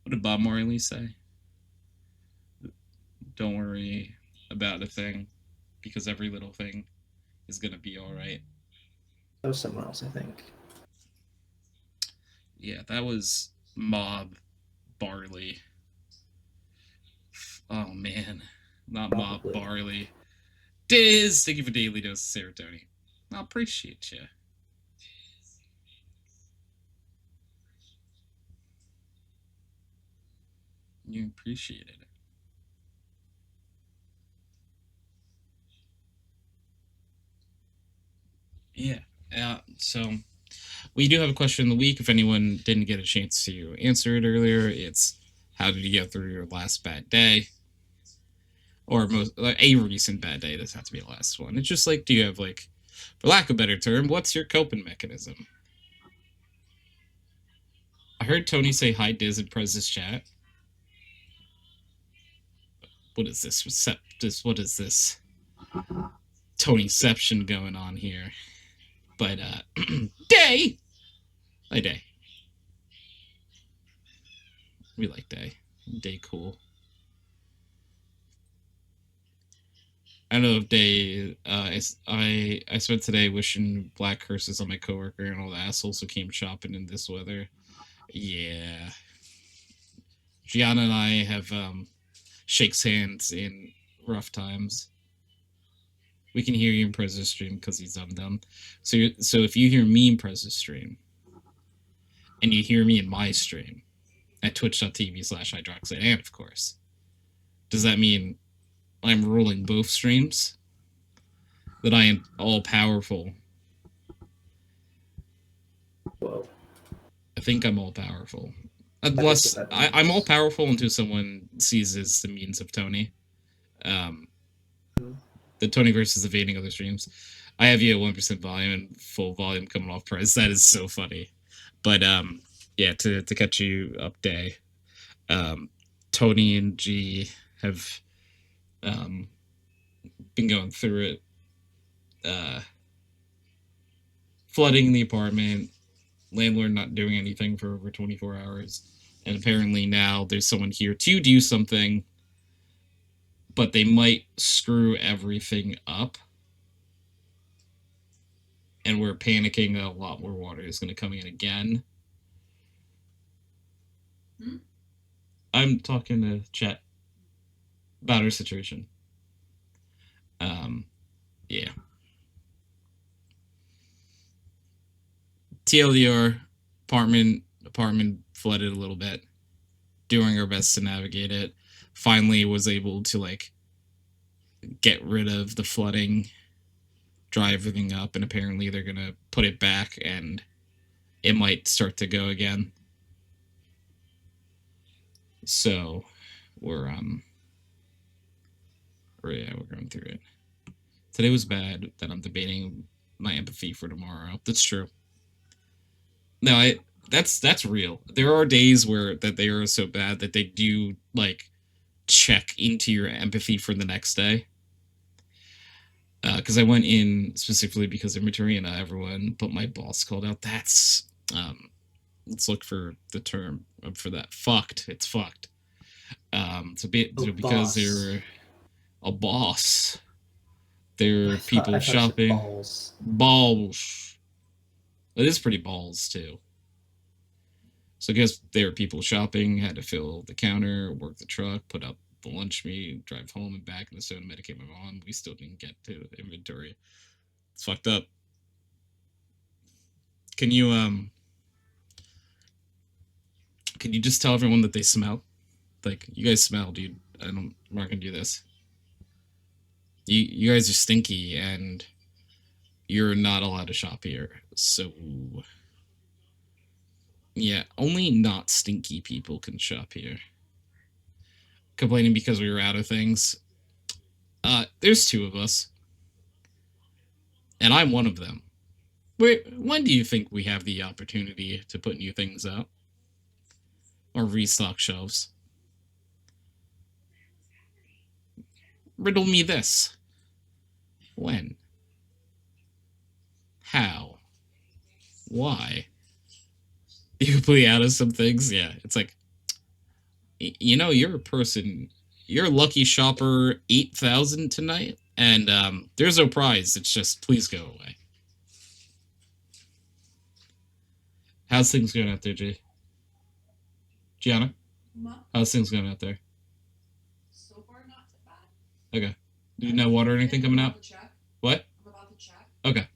What did Bob Marley say? Don't worry about a thing, because every little thing is going to be alright. That was someone else, I think. Yeah, that was Mob Barley. Oh man, not Mob Barley. Diz, thank you for daily dose of serotonin. I appreciate you. You appreciated it. Yeah. So we do have a question of the week. If anyone didn't get a chance to answer it earlier, it's how did you get through your last bad day? Or a recent bad day. Doesn't have to be the last one. It's just like, do you have, like, for lack of a better term, what's your coping mechanism? I heard Tony say hi, Diz, in Prez's chat. What is this? What is this? Tonyception going on here. But, Day! Hi, Day. We like Day. Day cool. I don't know if Day, I spent today wishing black curses on my coworker and all the assholes who came shopping in this weather. Yeah. Gianna and I have, shakes hands in rough times. We can hear you in Prez's stream because he's dumb. So if you hear me in Prez's stream, and you hear me in my stream, at twitch.tv/HydroxideAnt, of course, does that mean I'm ruling both streams? That I am all-powerful? Whoa. I think I'm all-powerful. Unless, I'm all-powerful until someone seizes the means of Tony. The Tony versus evading other streams. I have you at 1% volume and full volume coming off Prez. That is so funny. But, yeah, to catch you up, Day. Tony and G have been going through it. Flooding the apartment, landlord not doing anything for over 24 hours, and apparently now there's someone here to do something, but they might screw everything up, and we're panicking that a lot more water is going to come in again. I'm talking to chat about our situation. Yeah. TLDR, apartment flooded a little bit. Doing our best to navigate it. Finally was able to, like, get rid of the flooding, dry everything up, and apparently they're gonna put it back and it might start to go again. So we're going through it. Today was bad, that I'm debating my empathy for tomorrow. That's true. No, that's real. There are days where that they are so bad that they do, like, check into your empathy for the next day. Because I went in specifically because of Maturina, everyone, but my boss called out. That's let's look for the term for that. Fucked. It's fucked. Because they're a boss. There are people shopping. Balls. It is pretty balls too. So I guess there were people shopping, had to fill the counter, work the truck, put up the lunch meat, drive home and back in the soda, medicate my mom. We still didn't get to the inventory. It's fucked up. Can you just tell everyone that they smell? Like, you guys smell, dude. I'm not gonna do this. You guys are stinky, and you're not allowed to shop here. So, yeah, only not stinky people can shop here. Complaining because we were out of things. There's 2 of us. And I'm one of them. When do you think we have the opportunity to put new things out? Or restock shelves? Riddle me this. When? How? Why? You completely out of some things? Yeah, it's like, you know, you're a person, you're lucky shopper 8,000 tonight, and there's no prize. It's just, please go away. How's things going out there, Gianna? How's things going out there? So far, not so bad. Okay. Do you know water or anything coming out? What? I'm about to check. Okay.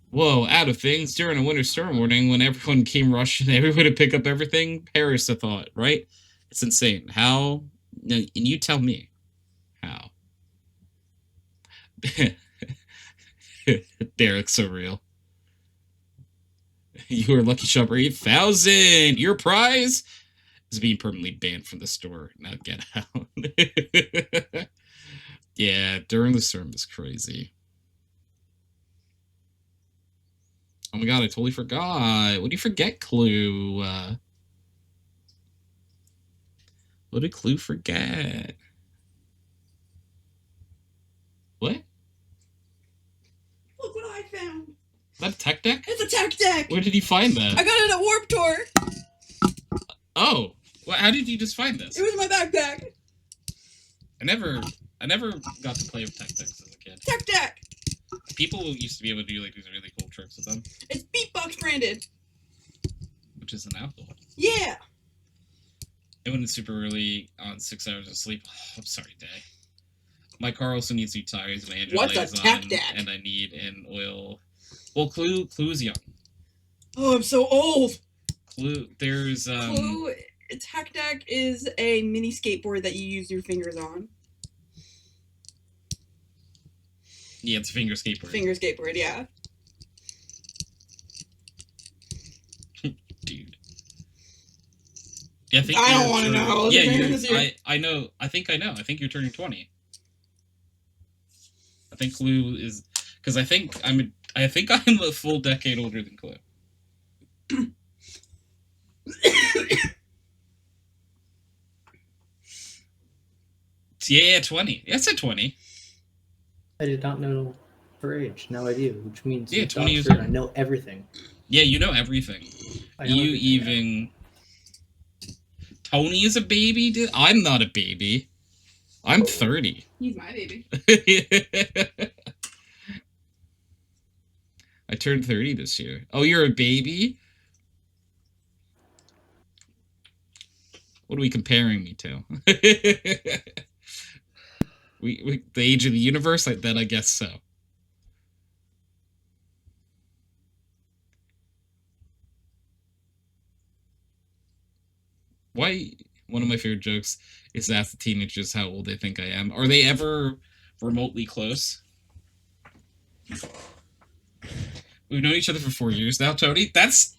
Whoa, out of things during a winter storm warning when everyone came rushing, everyone to pick up everything. Paris, I thought, right? It's insane. How? No, and you tell me. How? Derek's so real. You were lucky shopper 8,000. Your prize is being permanently banned from the store. Now get out. Yeah, during the storm is crazy. Oh my god, I totally forgot. What do you forget, Clue? What did Clue forget? What? Look what I found. Is that a tech deck? It's a tech deck. Where did you find that? I got it at Warp Tour. Oh, well, how did you just find this? It was in my backpack. I never got to play with tech decks as a kid. Tech deck. People used to be able to do like these really cool tricks with them, It's Beatbox branded. which is an alcohol. Yeah. I went in super early on 6 hours of sleep. Oh, I'm sorry, Day. My car also needs new tires. My engine What's a light is tech on, deck? and I need an oil. Well, Clue is young. Oh, I'm so old. Clue, there's Clue, a tech deck is a mini skateboard that you use your fingers on. Yeah, it's a finger skateboard. Finger skateboard, yeah. Dude. Yeah, I don't want to know. Yeah, I know. I think I know. I think you're turning 20. I think Clue is, because I think I'm a full decade older than Clue. Yeah, 20. That's a 20. I did not know her age. Now I do, which means Yeah, 20 years old. old. I know everything. Yeah, you know everything. I know You everything even. Tony is a baby, dude. I'm not a baby. I'm 30. He's my baby. I turned 30 this year. Oh, you're a baby? What are we comparing me to? we the age of the universe? Then I guess so. Why? One of my favorite jokes is to ask the teenagers how old they think I am. Are they ever remotely close? We've known each other for 4 years now, Tony. That's,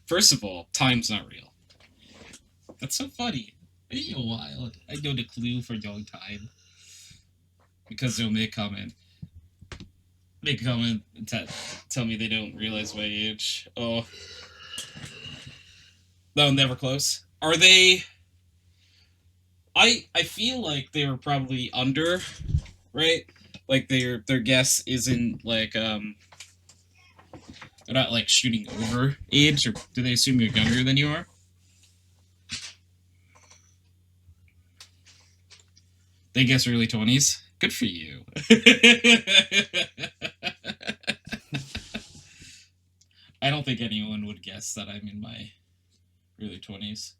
first of all, time's not real. That's so funny. It's been a while. I know the Clue for a long time. Because they'll make a comment. Make a comment and tell me they don't realize my age. Oh. No, never close. Are they... I feel like they were probably under, right? Like their guess isn't like they're not like shooting over age, or do they assume you're younger than you are? They guess early 20s. Good for you. I don't think anyone would guess that I'm in my early 20s.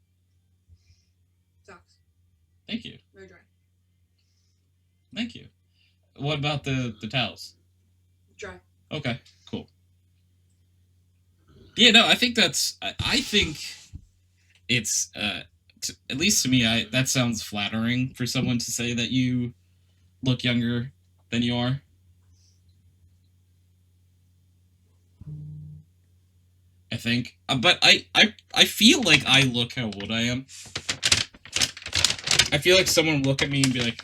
Thank you. Very dry. Thank you. What about the towels? Dry. Okay, cool. Yeah, no, I think that's. I think it's at least to me, that sounds flattering for someone to say that you look younger than you are. I think, but I feel like I look how old I am. I feel like someone would look at me and be like,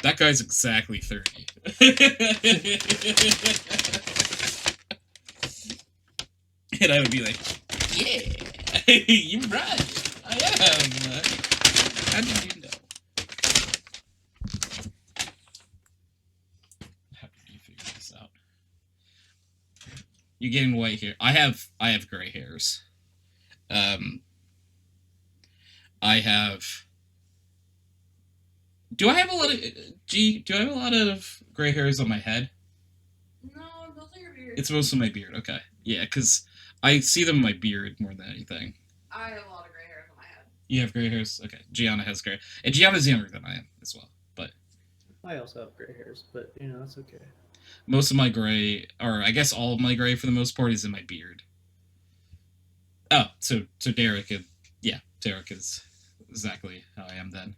"That guy's exactly 30." And I would be like, "Yeah, you're right. I am." How did you know? How did you figure this out? You're getting white hair. I have gray hairs. I have. Do I have a lot of do I have a lot of gray hairs on my head? No, mostly your beard. It's mostly my beard. Okay, yeah, because I see them in my beard more than anything. I have a lot of gray hairs on my head. You have gray hairs. Okay, Gianna has gray, and Gianna's younger than I am as well. But I also have gray hairs, but you know that's okay. most of my gray, or I guess all of my gray for the most part, is in my beard. Oh, so Derek, Derek is exactly how I am then.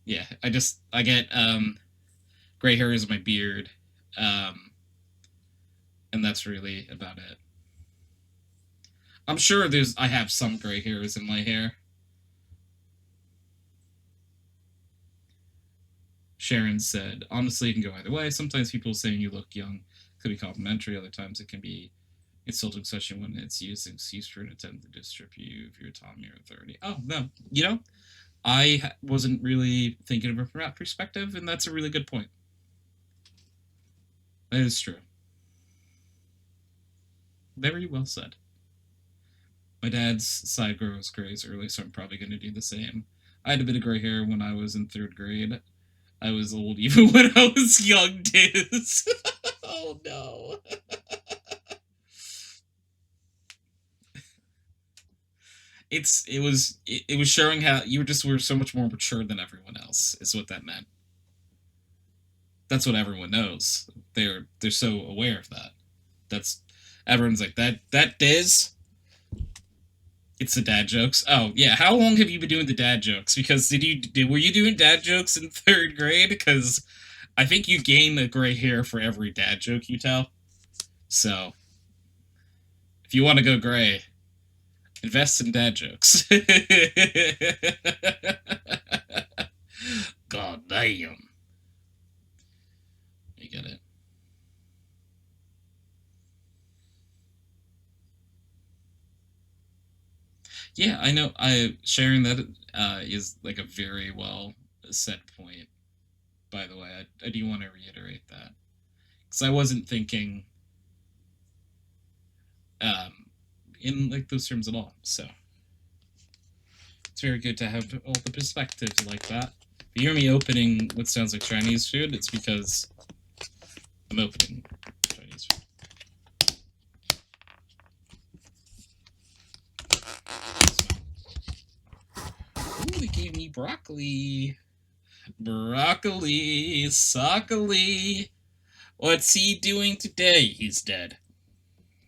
Yeah, I get gray hairs in my beard, and that's really about it. I'm sure I have some gray hairs in my hair. Sharon said, honestly, it can go either way. Sometimes people saying you look young could be complimentary. Other times it can be insulting, especially when it's used as an excuse for an attempt to disturb you if you're autonomy or authority. Oh, no. You know, I wasn't really thinking of it from that perspective, and that's a really good point. That is true. Very well said. My dad's side grows grays early, so I'm probably going to do the same. I had a bit of gray hair when I was in 3rd grade. I was old even when I was young, Diz. Oh, no. It was showing how you were so much more mature than everyone else, is what that meant. That's what everyone knows. They're so aware of that. Everyone's like, that Diz? It's the dad jokes. Oh, yeah. How long have you been doing the dad jokes? Because were you doing dad jokes in 3rd grade? Because I think you gain a gray hair for every dad joke you tell. So, if you want to go gray, invest in dad jokes. God damn. You get it. Yeah, I know. Sharing that is like a very well said point. By the way, I do want to reiterate that because I wasn't thinking in like those terms at all. So it's very good to have all the perspectives like that. If you hear me opening what sounds like Chinese food, it's because I'm opening Chinese food. Ooh, they gave me broccoli. Broccoli, Sockoli. What's he doing today? He's dead.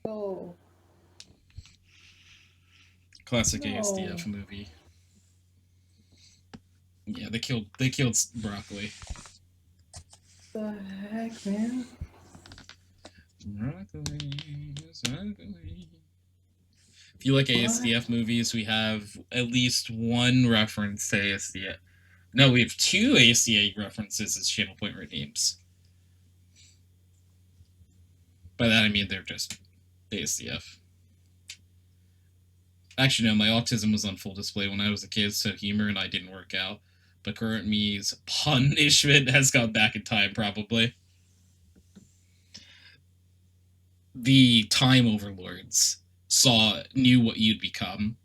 Oh. Classic No. ASDF movie. Yeah, they killed broccoli. The heck, man? Broccoli. If you like ASDF movies, we have at least one reference to ASDF. No, we have 2 ASDA references as channel point redeems. By that I mean they're just ASDF. Actually, no, my autism was on full display when I was a kid, so humor and I didn't work out. But current me's punishment has gone back in time, probably. The time overlords knew what you'd become,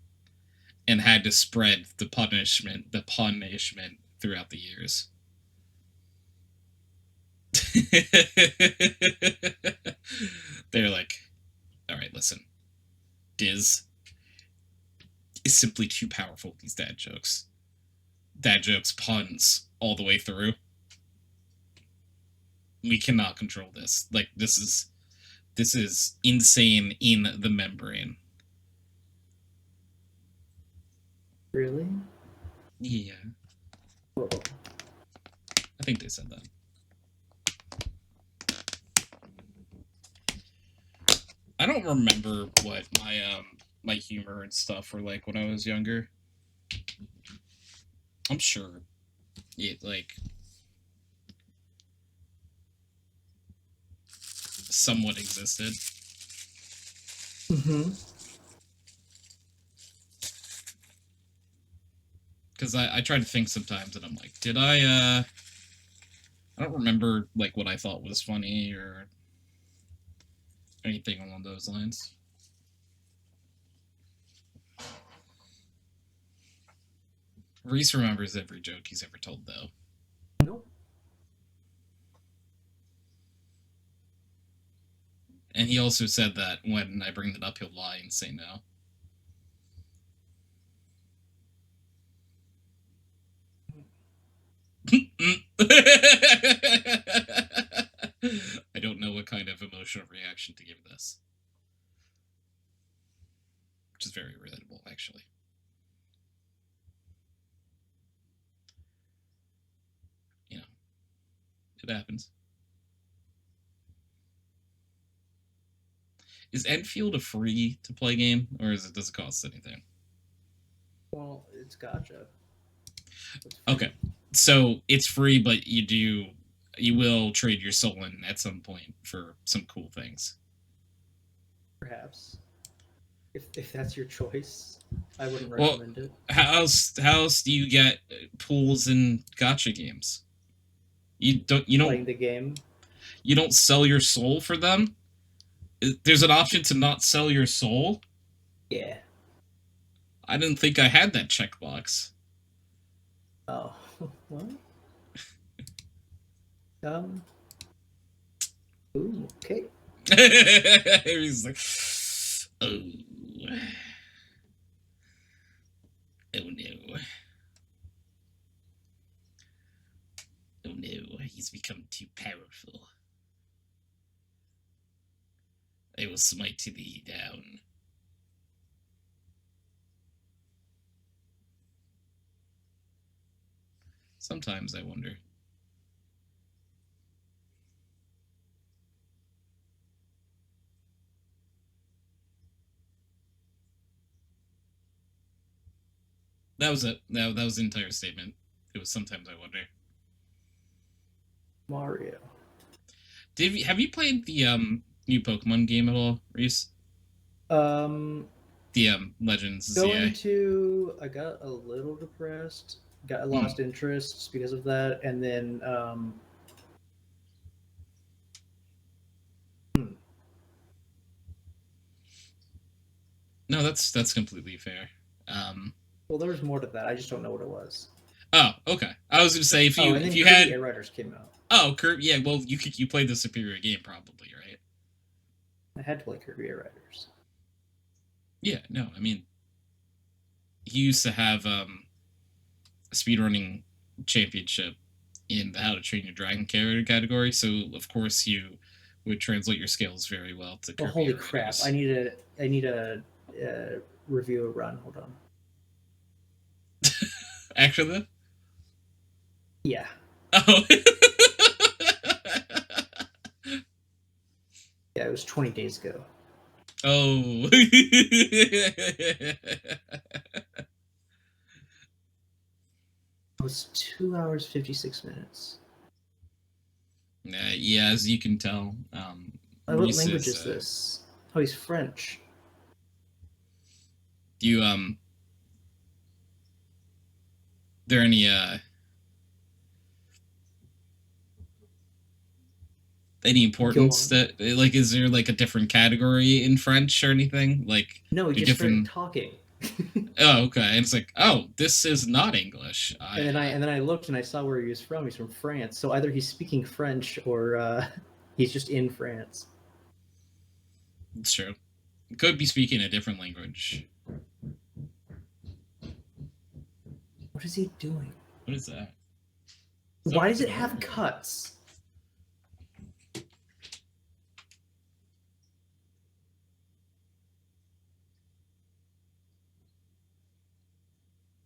and had to spread the punishment throughout the years. They're like, all right, listen, Diz is simply too powerful with these dad jokes. dad jokes, puns all the way through. We cannot control this. Like, this is insane in the membrane. Really? Yeah. Whoa. I think they said that. I don't remember what my humor and stuff were like when I was younger. I'm sure it like somewhat existed. Mm-hmm. Because I try to think sometimes and I'm like, did I don't remember like what I thought was funny or anything along those lines. Reese remembers every joke he's ever told, though. Nope. And he also said that when I bring it up, he'll lie and say no. I don't know what kind of emotional reaction to give this. Which is very relatable, actually. You know, it happens. Is Enfield a free to play game, or does it cost anything? Well, it's gotcha. Okay, so it's free, but you will trade your soul in at some point for some cool things. Perhaps. If that's your choice, I wouldn't recommend it. How else do you get pools in gacha games? You don't Playing the game. You don't sell your soul for them? There's an option to not sell your soul? Yeah. I didn't think I had that checkbox. Oh, what? Ooh, okay. He's like, oh. Oh no. Oh no, he's become too powerful. I will smite thee down. Sometimes I wonder. That was it. That was the entire statement. It was sometimes I wonder. Mario. Have you played the new Pokemon game at all, Reese? The Legends ZA. I got a little depressed. I lost interest because of that, and then No, that's completely fair. Well, there was more to that. I just don't know what it was. Oh, okay. I was gonna say if you Kirby had Air Riders came out. Oh, Kirby. Yeah, well, you played the superior game probably, right? I had to play Kirby Air Riders. Yeah, no, I mean, he used to have a speedrunning championship in the How to Train Your Dragon character category, so of course you would translate your skills very well to Kirby. Oh, holy crap! I need a review a run. Hold on. Actually, yeah. Oh. Yeah, it was 20 days ago. Oh. It was 2 hours 56 minutes. Yeah, as you can tell. What language is this? Oh, he's French. Do you there any importance that like is there like a different category in French or anything? Like no, he just started talking. Oh, okay. And it's like, oh, this is not English. And then I looked and I saw where he was from. He's from France. So either he's speaking French or he's just in France. It's true. He could be speaking a different language. What is he doing? What is that? Why does it have cuts?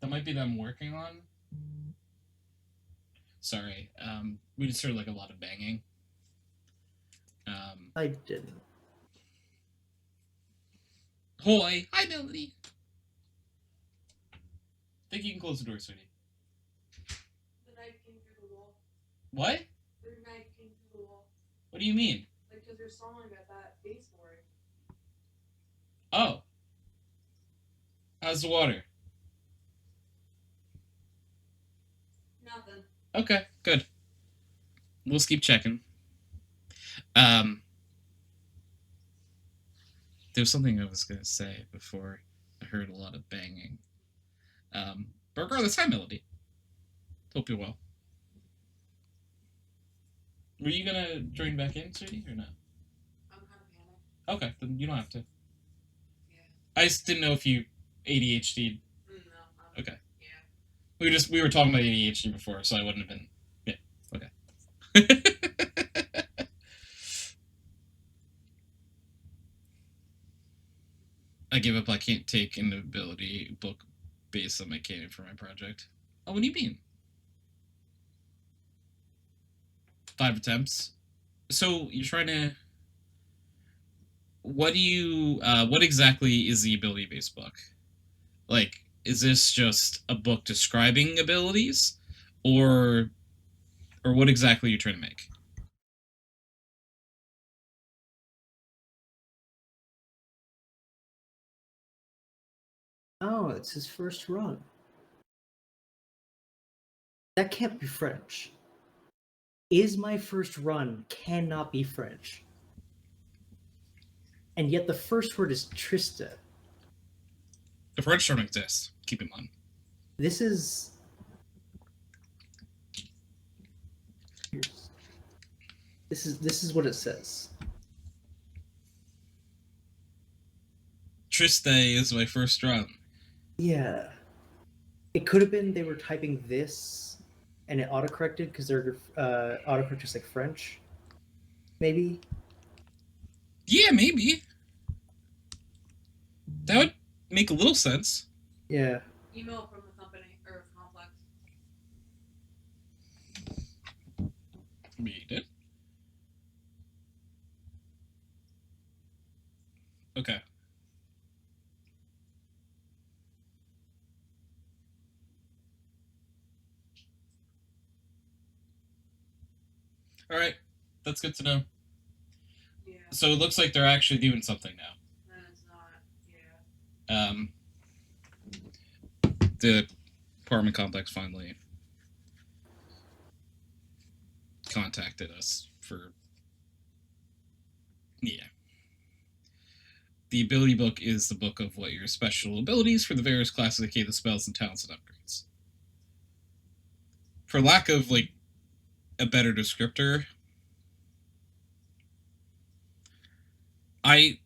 That might be them working on. Sorry, we just heard like a lot of banging. I didn't. Hoy, hi Melody. Think you can close the door, sweetie. The knife came through the wall. What? The knife came through the wall. What do you mean? Like, because you're sawing at that baseboard. Oh. How's the water? Nothing. Okay, good. We'll just keep checking. There was something I was going to say before I heard a lot of banging. But regardless, hi, Melody. Hope you're well. Were you going to join back in, sweetie, or no? I'm kind of panicked. Okay, then you don't have to. Yeah. I just didn't know if you ADHD'd. No. Okay. Yeah. We were talking about ADHD before, so I wouldn't have been. Yeah. Okay. I give up. I can't take an ability book based on my canon for my project. Oh, what do you mean? 5 attempts. So you're trying to. What do you? What exactly is the ability-based book? Like, is this just a book describing abilities, or what exactly are you trying to make? Oh, it's his first run. That can't be French. Is my first run cannot be French. And yet the first word is Trista. The French don't exist. Keep in mind. This is... This is what it says. Triste is my first run. Yeah. It could have been they were typing this and it autocorrected because their autocorrect is like French. Maybe? Yeah, maybe. That would make a little sense. Yeah. Email from the company or complex. We did. Okay. All right. That's good to know. Yeah. So it looks like they're actually doing something now. Then it's not. Yeah. The apartment complex finally contacted us for... Yeah. The ability book is the book of what your special abilities for the various classes that the spells and talents and upgrades. For lack of, like, a better descriptor,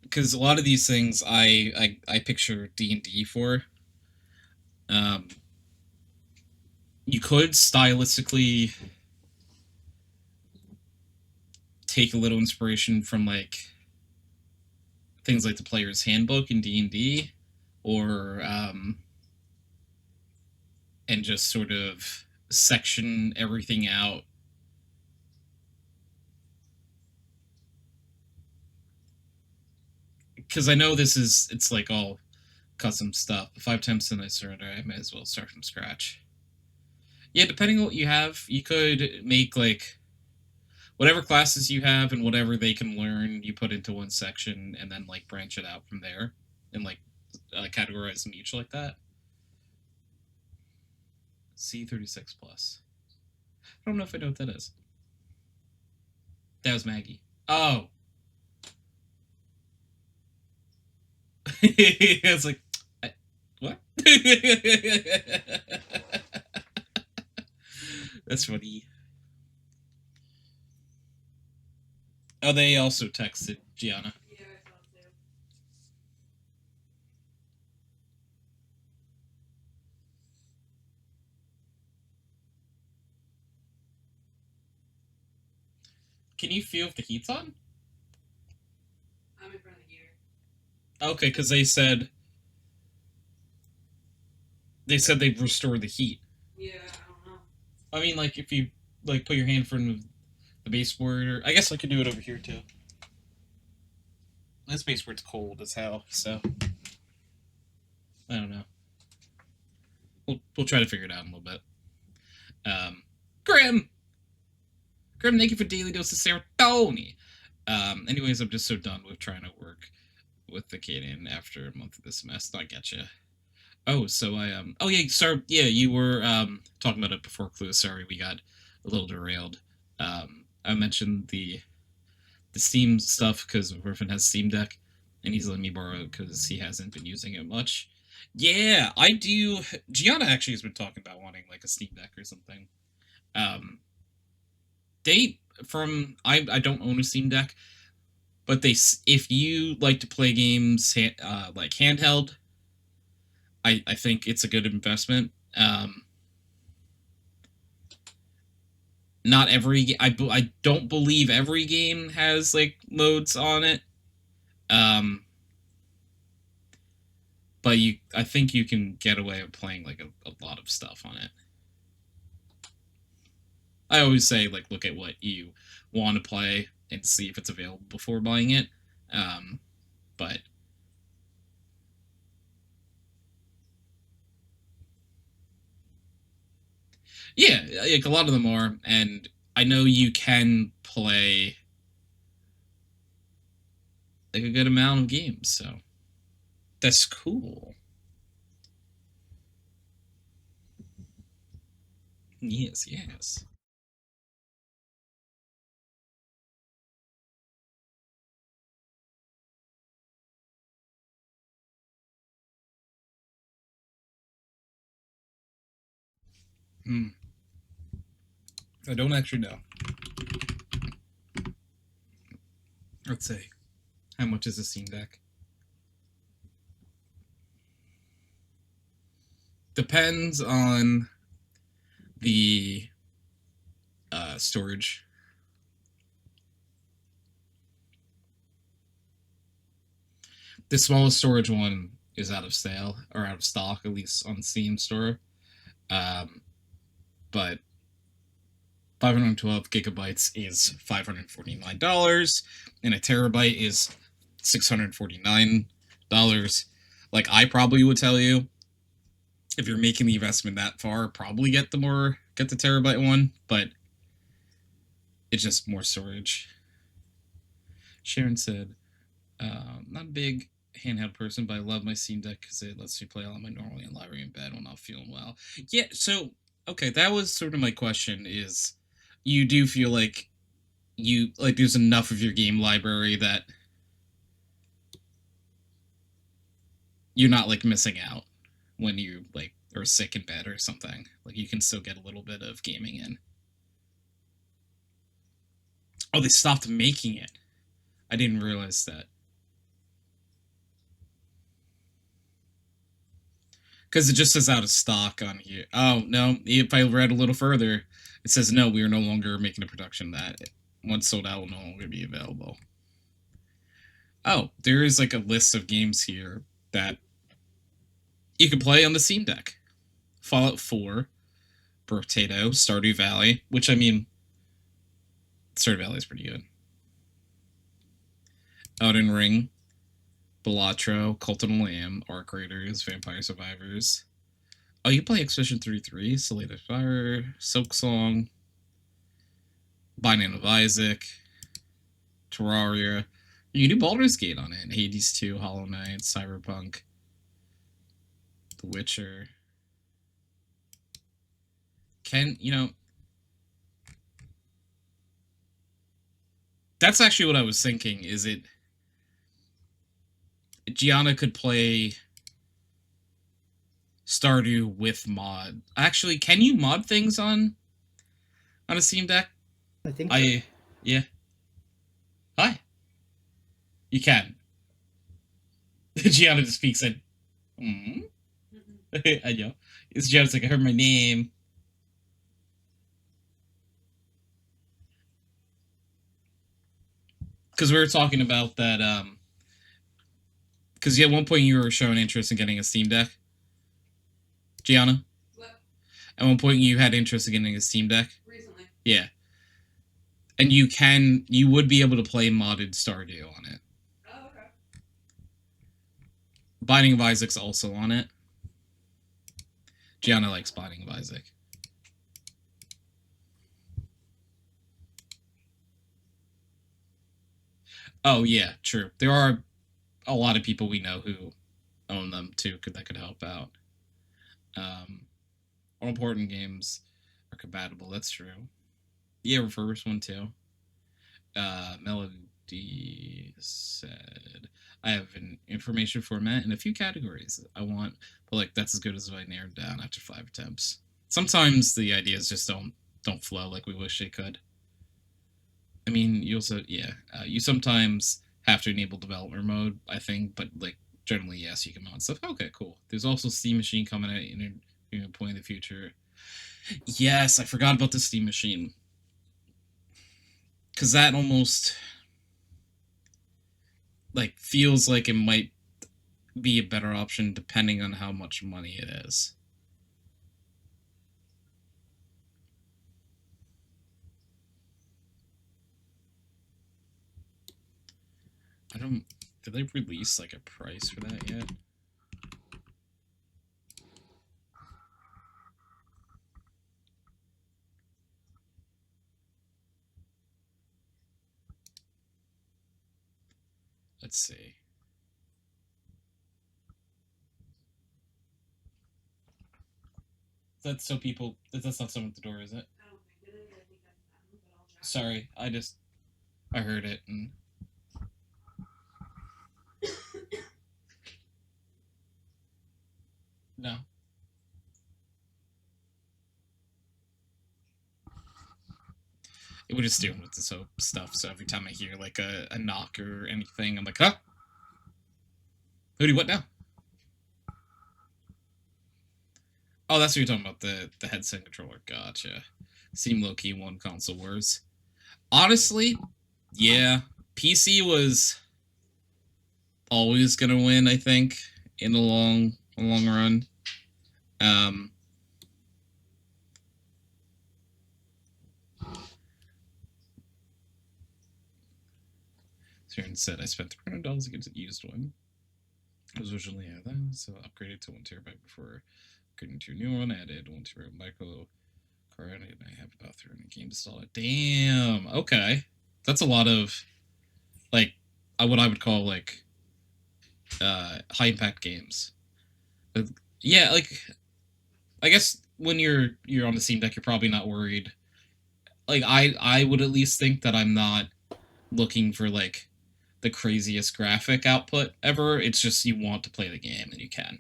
because a lot of these things I picture D&D for. You could stylistically take a little inspiration from, like, things like the Player's Handbook in D&D, or and just sort of section everything out. Because I know it's like all custom stuff. 5 times and I surrender, I might as well start from scratch. Yeah, depending on what you have, you could make, like, whatever classes you have and whatever they can learn, you put into one section and then, like, branch it out from there and, like, categorize them each like that. C36 plus. I don't know if I know what that is. That was Maggie. Oh. I was like, what? That's funny. Oh, they also texted Gianna. Yeah, I thought so. Can you feel if the heat's on? I'm in front of the heater. Okay, because they said they've restored the heat. Yeah, I don't know. I mean, like, if you, like, put your hand in front of the baseboard, or... I guess I could do it over here, too. This baseboard's cold as hell, so... I don't know. We'll try to figure it out in a little bit. Grim, thank you for daily dose of serotonin. Anyways, I'm just so done with trying to work with the Canadian after a month of this mess. I get you. Oh, so oh yeah, sorry. Yeah, you were talking about it before Clue. Sorry, we got a little derailed. I mentioned the Steam stuff because Griffin has Steam Deck, and he's letting me borrow it because he hasn't been using it much. Yeah, I do. Gianna actually has been talking about wanting like a Steam Deck or something. I don't own a Steam Deck, but if you like to play games like handheld, I think it's a good investment. Not every I don't believe every game has like modes on it. But I think you can get away with playing like a lot of stuff on it. I always say like look at what you want to play and see if it's available before buying it. But yeah, like a lot of them are, and I know you can play like a good amount of games, so that's cool. Yes, yes. I don't actually know. Let's say, how much is a Steam Deck? Depends on the storage. The smallest storage one is out of sale or out of stock, at least on Steam store. But 512 gigabytes is $549, and a terabyte is $649. Like I probably would tell you, if you're making the investment that far, probably get the terabyte one, but it's just more storage. Sharon said, not a big handheld person, but I love my Steam Deck because it lets me play all my normally in library in bed when I'm not feeling well. Yeah, so okay, that was sort of my question. Is you do feel like there's enough of your game library that you're not like missing out when you like are sick in bed or something. Like you can still get a little bit of gaming in. Oh, they stopped making it. I didn't realize that. Because it just says out of stock on here. Oh, no. If I read a little further, it says, no, we are no longer making a production that. Once sold out, will no longer be available. Oh, there is like a list of games here that you can play on the Steam Deck. Fallout 4, Potato, Stardew Valley, which, I mean, Stardew Valley is pretty good. Elden Ring, Balatro, Cult of the Lamb, Arc Raiders, Vampire Survivors. Oh, you play Expedition 33, Slate of Fire, Silk Song, Binding of Isaac, Terraria. You can do Baldur's Gate on it. Hades 2, Hollow Knight, Cyberpunk, The Witcher. That's actually what I was thinking. Is it Gianna could play Stardew with mod. Actually, can you mod things on a Steam Deck? I think so. Yeah. Hi. You can. Gianna just speaks in. I know. It's Gianna's like, I heard my name. because we were talking about that. Because at one point you were showing interest in getting a Steam Deck. Gianna? What? At one point you had interest in getting a Steam Deck. Recently. Yeah. And you would be able to play modded Stardew on it. Oh, okay. Binding of Isaac's also on it. Gianna likes Binding of Isaac. Oh, yeah, true. There are a lot of people we know who own them, too, that could help out. All important games are compatible, that's true. Yeah, reverse one, too. Melody said, I have an information format in a few categories I want, but like that's as good as I narrowed down after 5 attempts. Sometimes the ideas just don't flow like we wish they could. I mean, you also you sometimes have to enable developer mode, I think, but like generally yes, you can mod stuff. Okay, cool. There's also Steam Machine coming out in a point in the future. Yes, I forgot about the Steam Machine. Because that almost like feels like it might be a better option depending on how much money it is. I don't... Did they release like a price for that yet? Let's see. That's so people... That's not someone at the door, is it? I don't think it is. I think that's them, but I'll check. Sorry, I heard it and... No. It would just do with the soap stuff, so every time I hear like a knock or anything, I'm like, huh? Hootie, what now? Oh, that's what you're talking about, the headset controller. Gotcha. Seem low-key one console wars. Honestly, yeah. PC was always gonna win, I think, in the long run. Sharon said, I spent $300 to get a used one. I was originally at that, so upgraded to 1 terabyte before upgrading to a new one. Added 1 terabyte micro card, and I have about 300 games installed. Damn. Okay, that's a lot of like what I would call like high impact games. Yeah, like I guess when you're on the Steam Deck, you're probably not worried. Like I would at least think that I'm not looking for like the craziest graphic output ever. It's just you want to play the game and you can.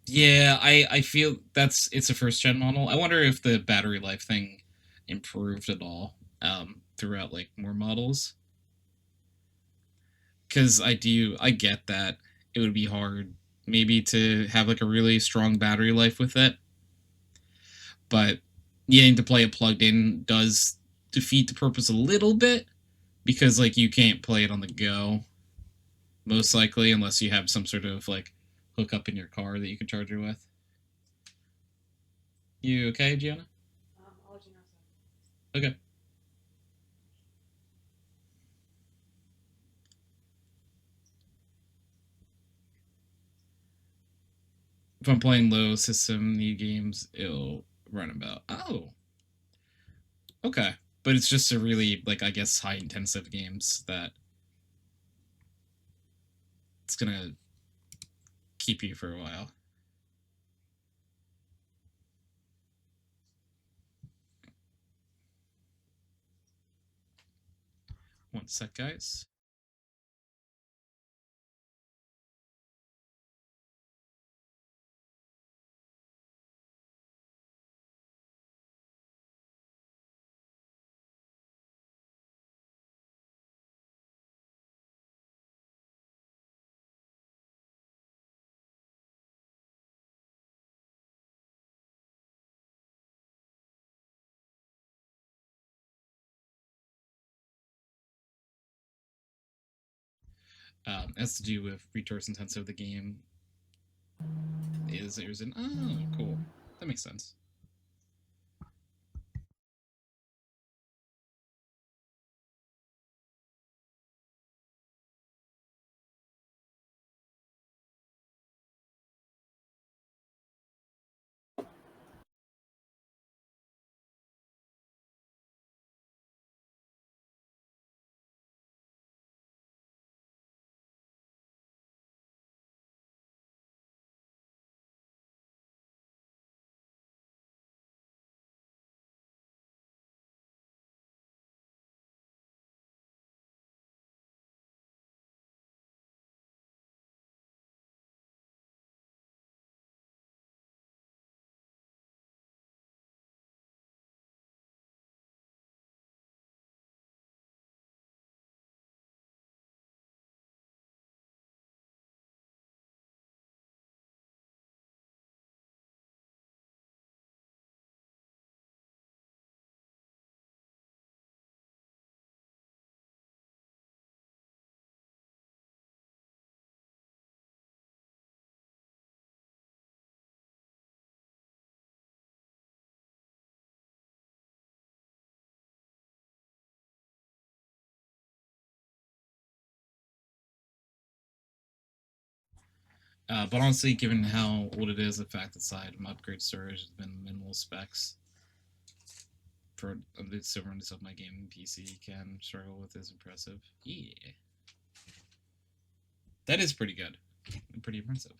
Yeah, I feel it's a first gen model. I wonder if the battery life thing improved at all throughout like more models. Because I get that it would be hard maybe to have like a really strong battery life with it, but getting to play it plugged in does defeat the purpose a little bit, because like you can't play it on the go most likely unless you have some sort of like hookup in your car that you can charge it with. You okay, Gianna? I'll let you know soon. Okay. If I'm playing low system new games, it'll run about. Oh. Okay. But it's just a really, like, I guess, high intensive games that it's gonna keep you for a while. One sec, guys. has to do with resource intensive the game is. There's an oh cool, that makes sense. But honestly, given how old it is, the fact that side upgrade storage has been minimal specs for the silverness of my gaming PC can struggle with is impressive. Yeah, that is pretty good and pretty impressive.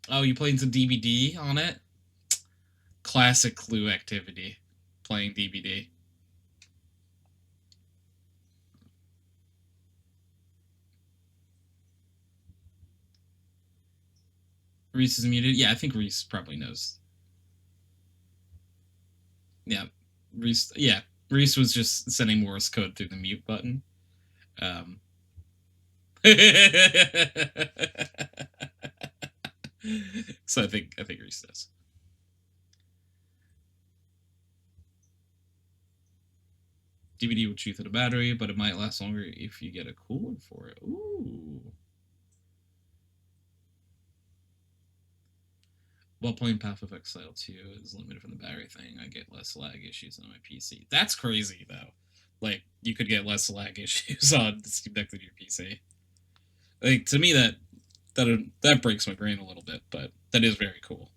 Oh, you playing some DBD on it? Classic Clue activity, playing DBD. Reese is muted. Yeah, I think Reese probably knows. Yeah, Reese. Yeah, Reese was just sending Morse code through the mute button. So I think Reese does. DVD will chew through the battery, but it might last longer if you get a cooler for it. Ooh. While playing Path of Exile 2 is limited from the battery thing, I get less lag issues on my PC. That's crazy, though. Like, you could get less lag issues on Steam Deck than your PC. Like, to me, that breaks my brain a little bit, but that is very cool.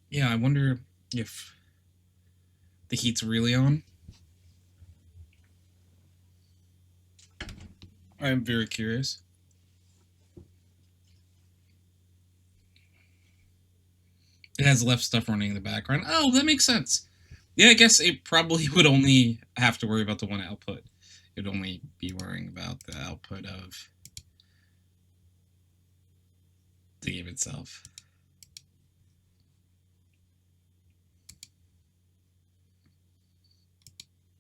Yeah, I wonder if the heat's really on. I'm very curious. It has left stuff running in the background. Oh, that makes sense. Yeah, I guess it probably would only have to worry about the one output. It'd only be worrying about the output of the game itself.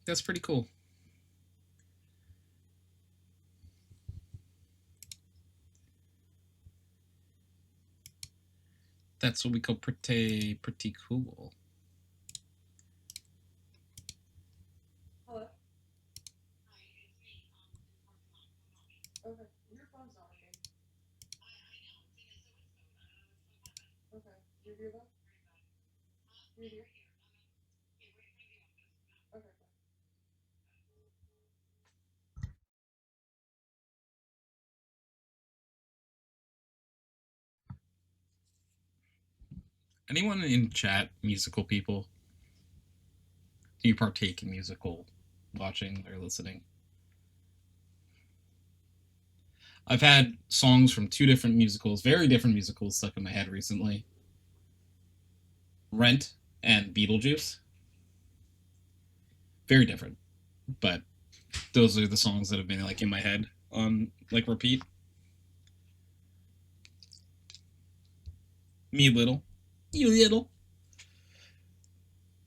That's pretty cool. That's what we call pretty cool. Hello? Okay. Your phone's not ringing. Anyone in chat musical people? Do you partake in musical watching or listening? I've had songs from two different musicals, very different musicals, stuck in my head recently. Rent and Beetlejuice. Very different, but those are the songs that have been like in my head on like repeat. Me little, you little.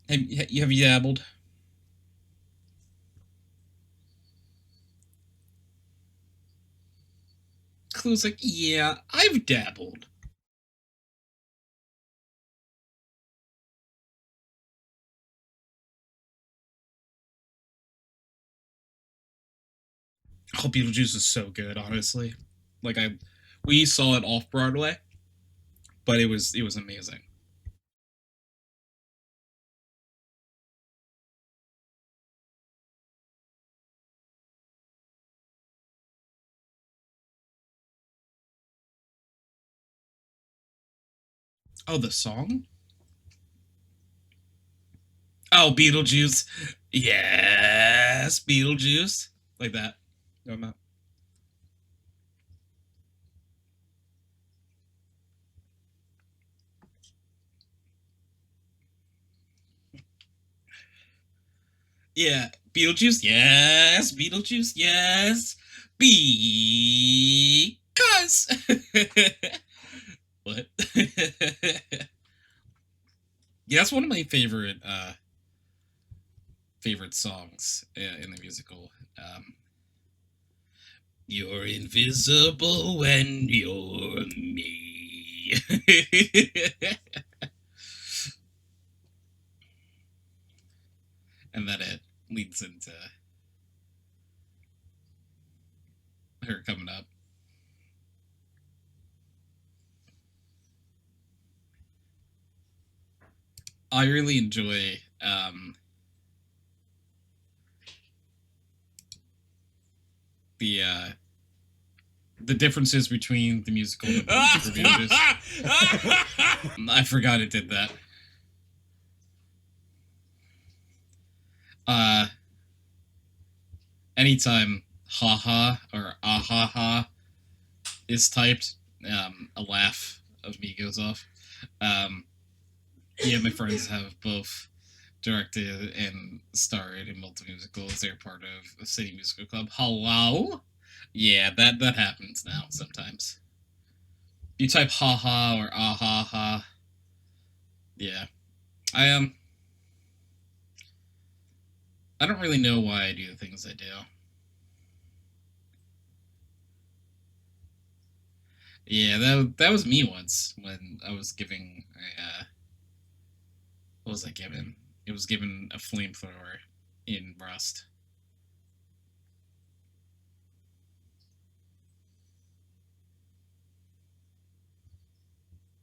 Have you dabbled? Clue's like, yeah, I've dabbled. Oh, Beetlejuice is so good, honestly. Like we saw it off Broadway, but it was amazing. Oh, the song? Oh, Beetlejuice. Yes, Beetlejuice. Like that. No, I'm not. Yeah, Beetlejuice. Yes, Beetlejuice. Yes, because. What? Yeah, that's one of my favorite songs in the musical. You're invisible when you're me. And then it leads into her coming up. I really enjoy the differences between the musical and the movie. I forgot it did that. Anytime haha or ahaha is typed, a laugh of me goes off. Yeah, my friends have both directed and starred in multiple musicals. They're part of a City Musical Club. Hello? Yeah, that happens now sometimes. You type haha or ahaha. Yeah. I I don't really know why I do the things I do. Yeah, that was me once when I was giving what was I given? It was given a flamethrower in Rust.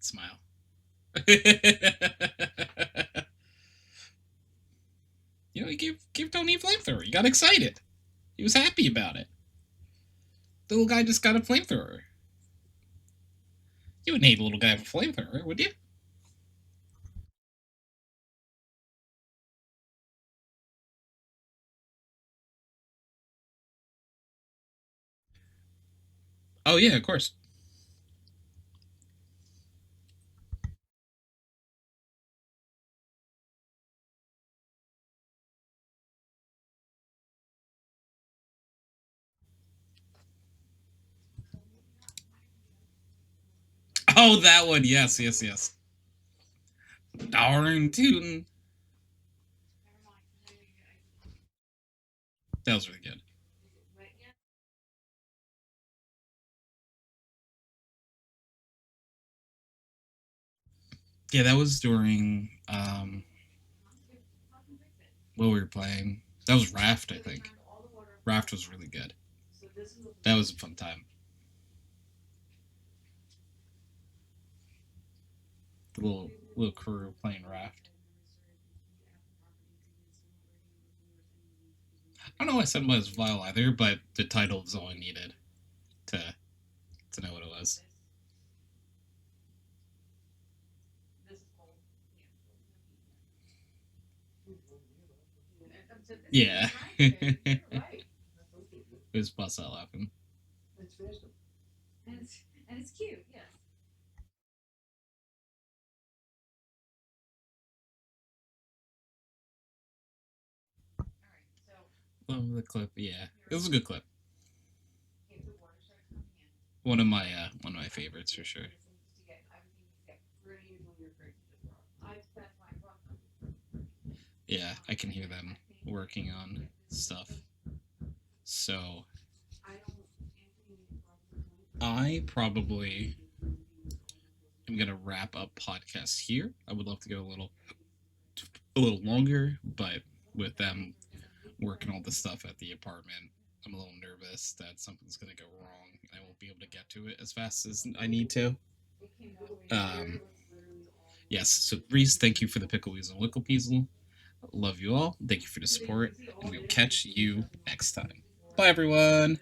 Smile. You know, he gave Tony a flamethrower. He got excited. He was happy about it. The little guy just got a flamethrower. You wouldn't hate a little guy with a flamethrower, would you? Oh yeah, of course. Oh, that one. Yes, yes, yes. Darn tootin'. That was really good. Yeah, that was during what we were playing. That was Raft, I think. Raft was really good. That was a fun time. The little crew playing Raft. don't know why I said it was vile either, but the title is all I needed to know what it was. Yeah. It was bust out laughing. And it's cute, yes. Love the clip. Yeah, it was a good clip. One of my favorites for sure. Yeah, I can hear them working on stuff. So I probably am gonna wrap up podcast here. I would love to go a little longer, but with them working all the stuff at the apartment, I'm a little nervous that something's gonna go wrong. I won't be able to get to it as fast as I need to. Yes, so Reese, thank you for the pickle weasel and wickle peasel. Love you all. Thank you for the support, and we'll catch you next time. Bye, everyone.